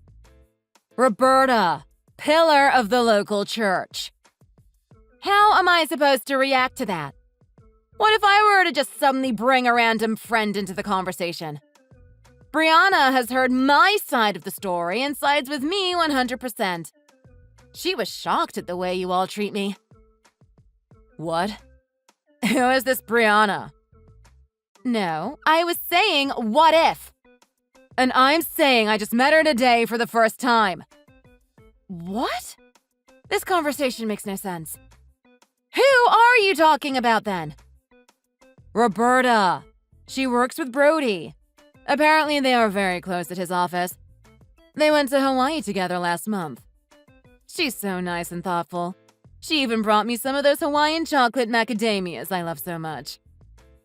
Roberta, pillar of the local church. How am I supposed to react to that? What if I were to just suddenly bring a random friend into the conversation? Brianna has heard my side of the story and sides with me 100%. She was shocked at the way you all treat me. What? Who is this Brianna? No, I was saying, what if? And I'm saying I just met her today for the first time. What? This conversation makes no sense. Who are you talking about then? Roberta. She works with Brody. Apparently they are very close at his office. They went to Hawaii together last month. She's so nice and thoughtful. She even brought me some of those Hawaiian chocolate macadamias I love so much.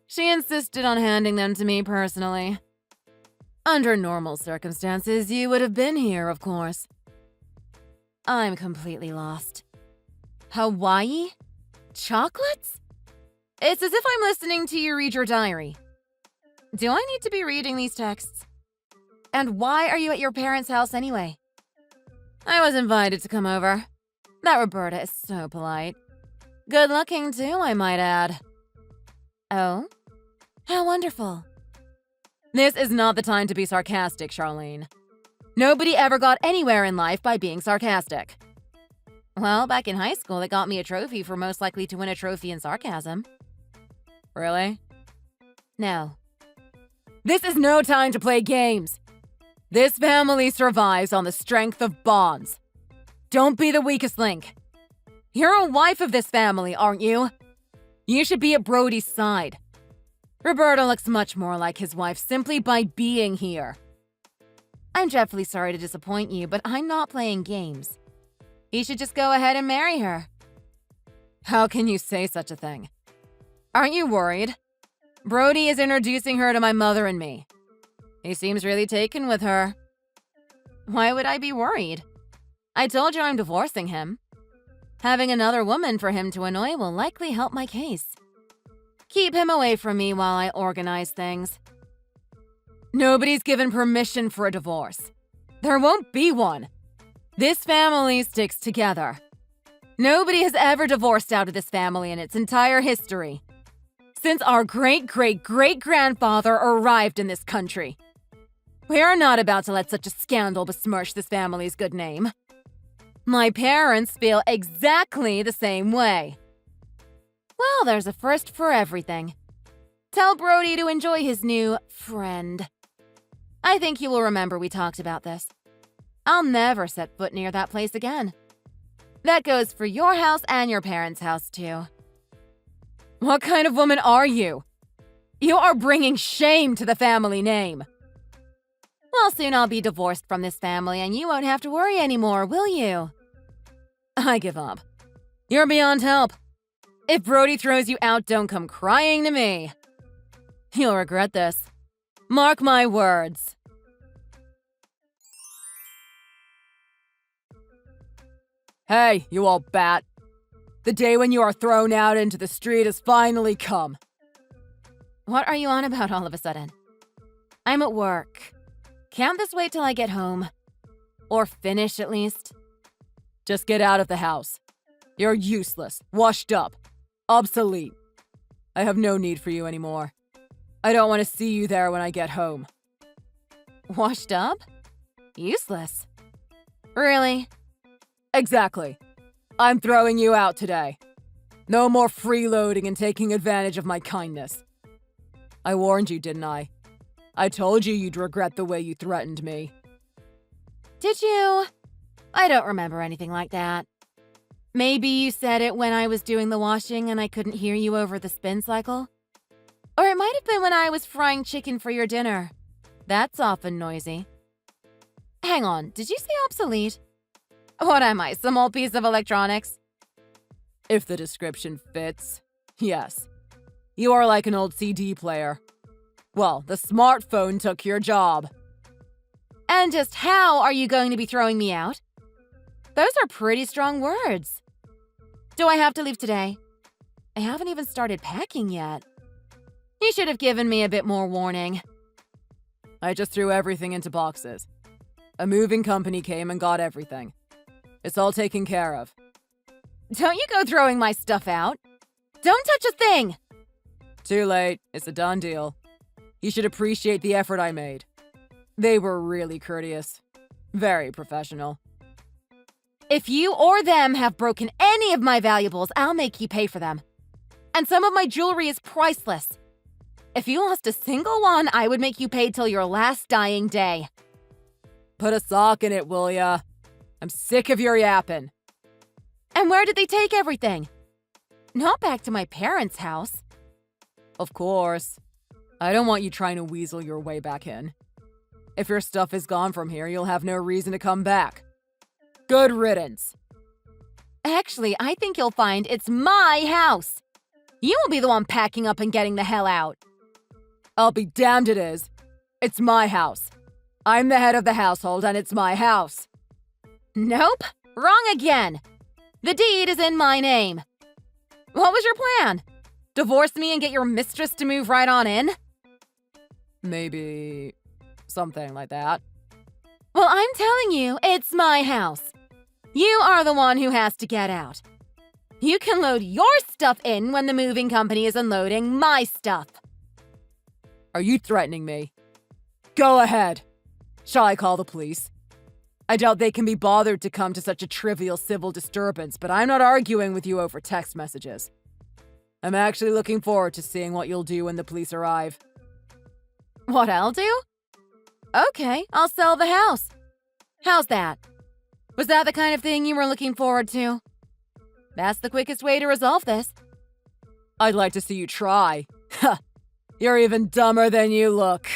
She insisted on handing them to me personally. Under normal circumstances, you would have been here, of course. I'm completely lost. Hawaii? Chocolates? It's as if I'm listening to you read your diary. Do I need to be reading these texts? And why are you at your parents' house anyway? I was invited to come over. That Roberta is so polite. Good looking too, I might add. Oh? How wonderful. This is not the time to be sarcastic, Charlene. Nobody ever got anywhere in life by being sarcastic. Well, back in high school, they got me a trophy for most likely to win a trophy in sarcasm. Really? No. This is no time to play games. This family survives on the strength of bonds. Don't be the weakest link. You're a wife of this family, aren't you? You should be at Brody's side. Roberta looks much more like his wife simply by being here. I'm dreadfully sorry to disappoint you, but I'm not playing games. You should just go ahead and marry her. How can you say such a thing? Aren't you worried? Brody is introducing her to my mother and me. He seems really taken with her. Why would I be worried? I told you I'm divorcing him. Having another woman for him to annoy will likely help my case. Keep him away from me while I organize things. Nobody's given permission for a divorce. There won't be one. This family sticks together. Nobody has ever divorced out of this family in its entire history. Since our great-great-great-grandfather arrived in this country. We are not about to let such a scandal besmirch this family's good name. My parents feel exactly the same way. Well, there's a first for everything. Tell Brody to enjoy his new friend. I think you will remember we talked about this. I'll never set foot near that place again. That goes for your house and your parents' house, too. What kind of woman are you? You are bringing shame to the family name. Well, soon I'll be divorced from this family and you won't have to worry anymore, will you? I give up. You're beyond help. If Brody throws you out, don't come crying to me. You'll regret this. Mark my words. Hey, you old bat. The day when you are thrown out into the street has finally come. What are you on about all of a sudden? I'm at work. Can't this wait till I get home? Or finish, at least? Just get out of the house. You're useless, washed up, obsolete. I have no need for you anymore. I don't want to see you there when I get home. Washed up? Useless. Really? Exactly. I'm throwing you out today. No more freeloading and taking advantage of my kindness. I warned you, didn't I? I told you you'd regret the way you threatened me. Did you? I don't remember anything like that. Maybe you said it when I was doing the washing and I couldn't hear you over the spin cycle? Or it might have been when I was frying chicken for your dinner. That's often noisy. Hang on, did you say obsolete? What am I, some old piece of electronics? If the description fits, yes. You are like an old CD player. Well, the smartphone took your job. And just how are you going to be throwing me out? Those are pretty strong words. Do I have to leave today? I haven't even started packing yet. You should have given me a bit more warning. I just threw everything into boxes. A moving company came and got everything. It's all taken care of. Don't you go throwing my stuff out. Don't touch a thing! Too late. It's a done deal. You should appreciate the effort I made. They were really courteous. Very professional. If you or them have broken any of my valuables, I'll make you pay for them. And some of my jewelry is priceless. If you lost a single one, I would make you pay till your last dying day. Put a sock in it, will ya? I'm sick of your yapping. And where did they take everything? Not back to my parents' house. Of course. I don't want you trying to weasel your way back in. If your stuff is gone from here, you'll have no reason to come back. Good riddance. Actually, I think you'll find it's my house. You will be the one packing up and getting the hell out. I'll be damned it is. It's my house. I'm the head of the household and it's my house. Nope. Wrong again. The deed is in my name. What was your plan? Divorce me and get your mistress to move right on in? Maybe something like that. Well, I'm telling you, it's my house. You are the one who has to get out. You can load your stuff in when the moving company is unloading my stuff. Are you threatening me? Go ahead. Shall I call the police? I doubt they can be bothered to come to such a trivial civil disturbance, but I'm not arguing with you over text messages. I'm actually looking forward to seeing what you'll do when the police arrive. What I'll do? Okay, I'll sell the house. How's that? Was that the kind of thing you were looking forward to? That's the quickest way to resolve this. I'd like to see you try. Ha! You're even dumber than you look.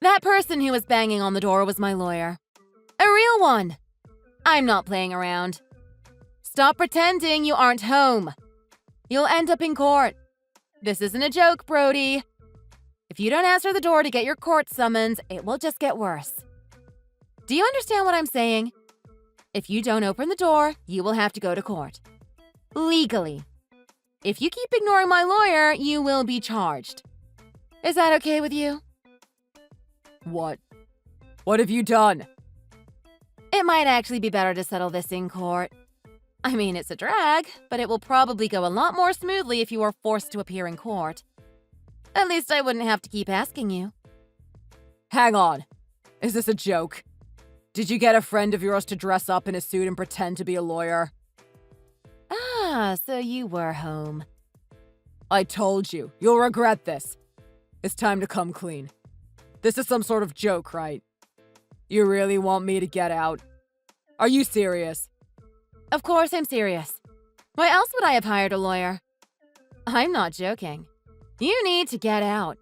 That person who was banging on the door was my lawyer. A real one. I'm not playing around. Stop pretending you aren't home. You'll end up in court. This isn't a joke, Brody. If you don't answer the door to get your court summons, it will just get worse. Do you understand what I'm saying? If you don't open the door, you will have to go to court. Legally. If you keep ignoring my lawyer, you will be charged. Is that okay with you? What? What have you done? It might actually be better to settle this in court. I mean, it's a drag, but it will probably go a lot more smoothly if you are forced to appear in court. At least I wouldn't have to keep asking you. Hang on. Is this a joke? Did you get a friend of yours to dress up in a suit and pretend to be a lawyer? Ah, so you were home. I told you. You'll regret this. It's time to come clean. This is some sort of joke, right? You really want me to get out? Are you serious? Of course I'm serious. Why else would I have hired a lawyer? I'm not joking. You need to get out.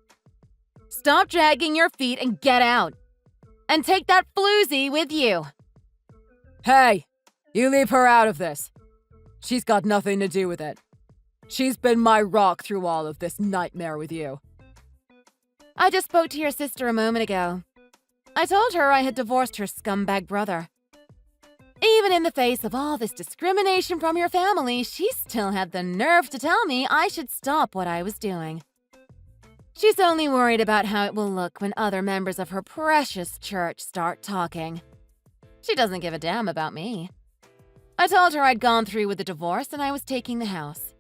Stop dragging your feet and get out. And take that floozy with you. Hey, you leave her out of this. She's got nothing to do with it. She's been my rock through all of this nightmare with you. I just spoke to your sister a moment ago. I told her I had divorced her scumbag brother. Even in the face of all this discrimination from your family, she still had the nerve to tell me I should stop what I was doing. She's only worried about how it will look when other members of her precious church start talking. She doesn't give a damn about me. I told her I'd gone through with the divorce and I was taking the house.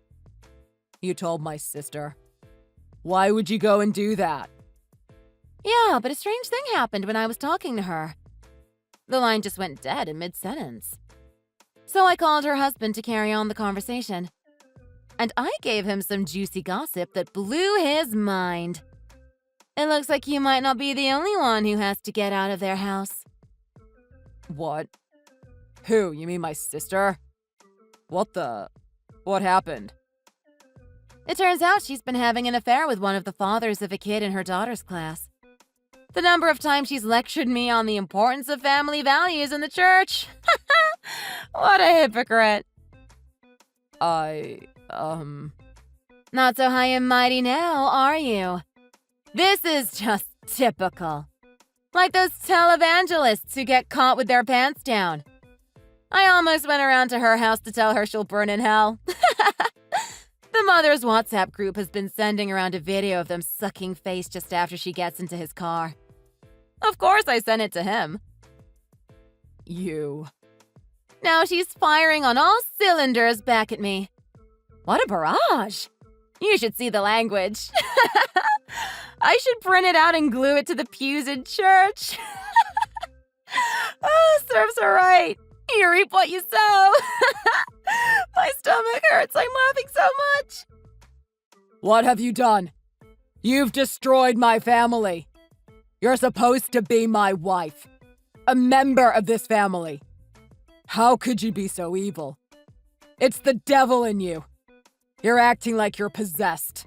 You told my sister. Why would you go and do that? Yeah, but a strange thing happened when I was talking to her. The line just went dead in mid-sentence. So I called her husband to carry on the conversation. And I gave him some juicy gossip that blew his mind. It looks like you might not be the only one who has to get out of their house. What? Who? You mean my sister? What happened? It turns out she's been having an affair with one of the fathers of a kid in her daughter's class. The number of times she's lectured me on the importance of family values in the church. What a hypocrite. Not so high and mighty now, are you? This is just typical. Like those televangelists who get caught with their pants down. I almost went around to her house to tell her she'll burn in hell. The mother's WhatsApp group has been sending around a video of them sucking face just after she gets into his car. Of course I sent it to him. You. Now she's firing on all cylinders back at me. What a barrage! You should see the language. I should print it out and glue it to the pews in church. Oh, serves her right. You reap what you sow. My stomach hurts. I'm laughing so much. What have you done? You've destroyed my family. You're supposed to be my wife. A member of this family. How could you be so evil? It's the devil in you. You're acting like you're possessed.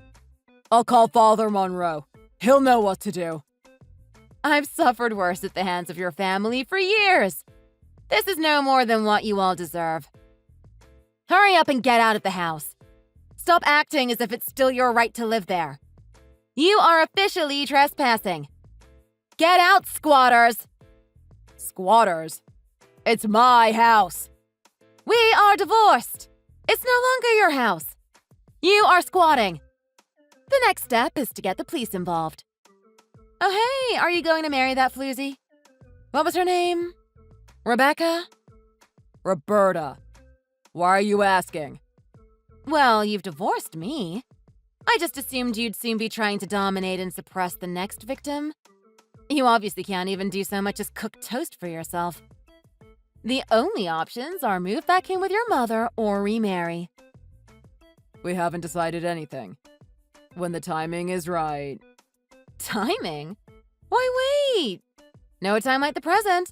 I'll call Father Monroe. He'll know what to do. I've suffered worse at the hands of your family for years. This is no more than what you all deserve. Hurry up and get out of the house. Stop acting as if it's still your right to live there. You are officially trespassing. Get out, squatters! Squatters? It's my house. We are divorced. It's no longer your house. You are squatting. The next step is to get the police involved. Oh, hey, are you going to marry that floozy? What was her name? Rebecca? Roberta. Why are you asking? Well, you've divorced me. I just assumed you'd soon be trying to dominate and suppress the next victim. You obviously can't even do so much as cook toast for yourself. The only options are move back in with your mother or remarry. We haven't decided anything. When the timing is right. Timing? Why wait? No time like the present.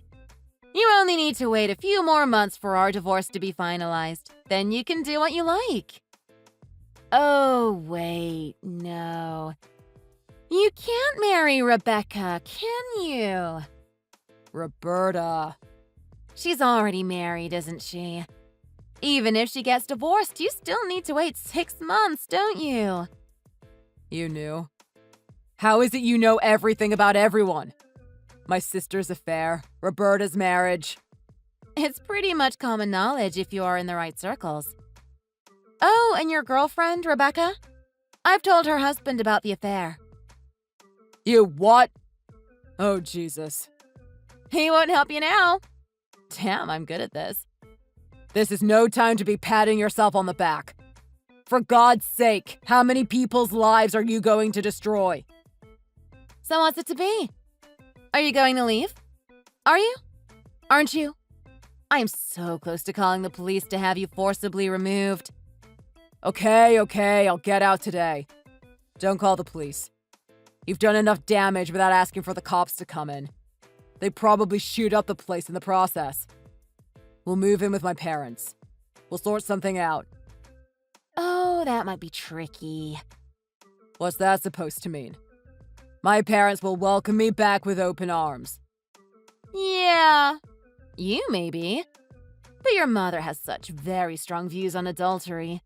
You only need to wait a few more months for our divorce to be finalized. Then you can do what you like. Oh, wait, no. You can't marry Rebecca, can you? Roberta. She's already married, isn't she? Even if she gets divorced, you still need to wait 6 months, don't you? You knew? How is it you know everything about everyone? My sister's affair, Roberta's marriage. It's pretty much common knowledge if you are in the right circles. Oh, and your girlfriend, Rebecca? I've told her husband about the affair. You what? Oh, Jesus. He won't help you now. Damn, I'm good at this. This is no time to be patting yourself on the back. For God's sake, how many people's lives are you going to destroy? So what's it to be? Are you going to leave? Are you? Aren't you? I am so close to calling the police to have you forcibly removed. Okay, I'll get out today. Don't call the police. You've done enough damage without asking for the cops to come in. They probably shoot up the place in the process. We'll move in with my parents. We'll sort something out. Oh, that might be tricky. What's that supposed to mean? My parents will welcome me back with open arms. Yeah, you maybe. But your mother has such very strong views on adultery.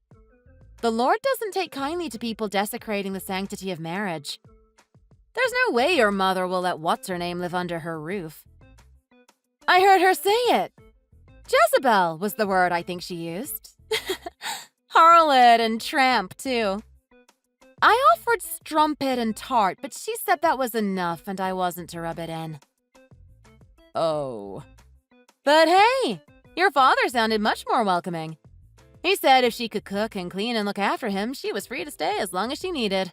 The Lord doesn't take kindly to people desecrating the sanctity of marriage. There's no way your mother will let what's-her-name live under her roof. I heard her say it. Jezebel was the word I think she used. Harlot and tramp, too. I offered strumpet and tart, but she said that was enough and I wasn't to rub it in. Oh. But hey, your father sounded much more welcoming. He said if she could cook and clean and look after him, she was free to stay as long as she needed.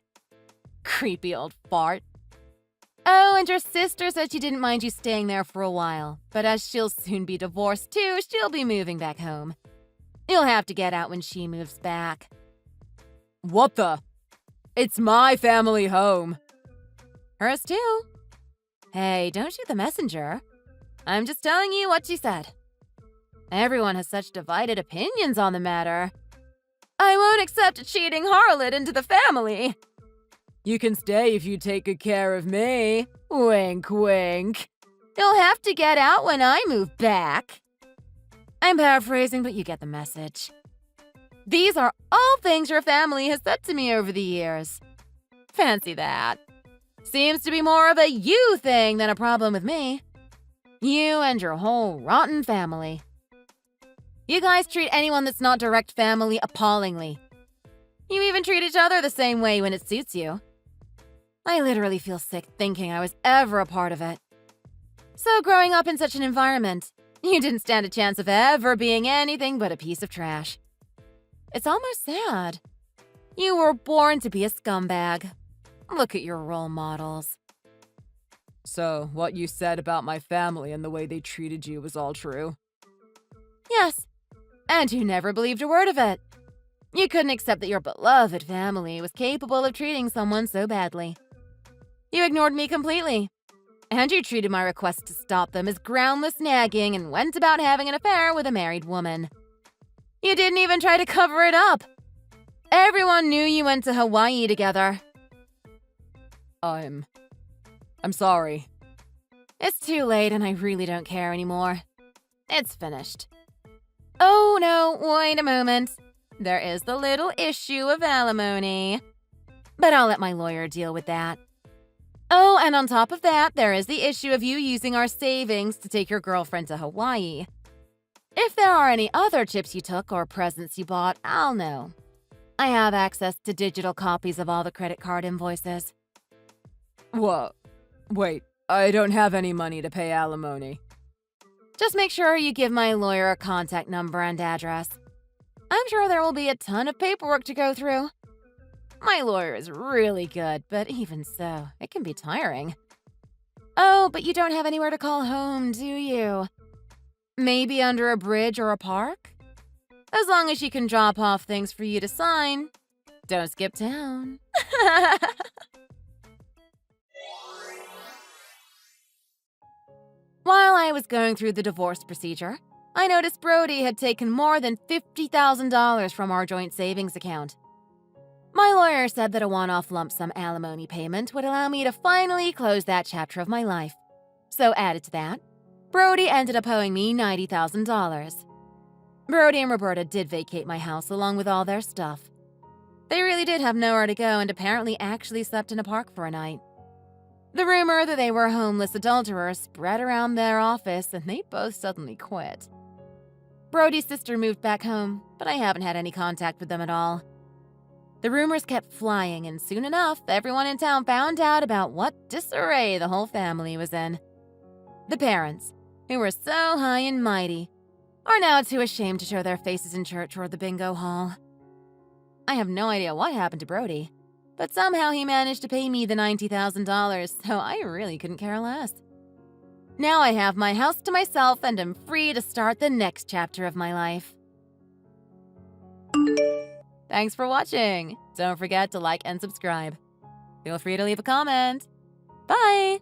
Creepy old fart. Oh, and your sister said she didn't mind you staying there for a while, but as she'll soon be divorced too, she'll be moving back home. You'll have to get out when she moves back. What the? It's my family home. Hers too. Hey, don't shoot the messenger. I'm just telling you what she said. Everyone has such divided opinions on the matter. I won't accept a cheating harlot into the family. You can stay if you take good care of me. Wink, wink. You'll have to get out when I move back. I'm paraphrasing, but you get the message. These are all things your family has said to me over the years. Fancy that. Seems to be more of a you thing than a problem with me. You and your whole rotten family. You guys treat anyone that's not direct family appallingly. You even treat each other the same way when it suits you. I literally feel sick thinking I was ever a part of it. So growing up in such an environment, you didn't stand a chance of ever being anything but a piece of trash. It's almost sad. You were born to be a scumbag. Look at your role models. So, what you said about my family and the way they treated you was all true? Yes, and you never believed a word of it. You couldn't accept that your beloved family was capable of treating someone so badly. You ignored me completely. And you treated my request to stop them as groundless nagging and went about having an affair with a married woman. You didn't even try to cover it up. Everyone knew you went to Hawaii together. I'm sorry. It's too late and I really don't care anymore. It's finished. Oh no, wait a moment. There is the little issue of alimony. But I'll let my lawyer deal with that. Oh, and on top of that, there is the issue of you using our savings to take your girlfriend to Hawaii. If there are any other trips you took or presents you bought, I'll know. I have access to digital copies of all the credit card invoices. What? Wait, I don't have any money to pay alimony. Just make sure you give my lawyer a contact number and address. I'm sure there will be a ton of paperwork to go through. My lawyer is really good, but even so, it can be tiring. Oh, but you don't have anywhere to call home, do you? Maybe under a bridge or a park? As long as she can drop off things for you to sign. Don't skip town. While I was going through the divorce procedure, I noticed Brody had taken more than $50,000 from our joint savings account. My lawyer said that a one-off lump sum alimony payment would allow me to finally close that chapter of my life. So added to that, Brody ended up owing me $90,000. Brody and Roberta did vacate my house along with all their stuff. They really did have nowhere to go and apparently actually slept in a park for a night. The rumor that they were homeless adulterers spread around their office and they both suddenly quit. Brody's sister moved back home, but I haven't had any contact with them at all. The rumors kept flying, and soon enough, everyone in town found out about what disarray the whole family was in. The parents, who were so high and mighty, are now too ashamed to show their faces in church or the bingo hall. I have no idea what happened to Brody, but somehow he managed to pay me the $90,000, so I really couldn't care less. Now I have my house to myself and am free to start the next chapter of my life. Thanks for watching. Don't forget to like and subscribe. Feel free to leave a comment. Bye!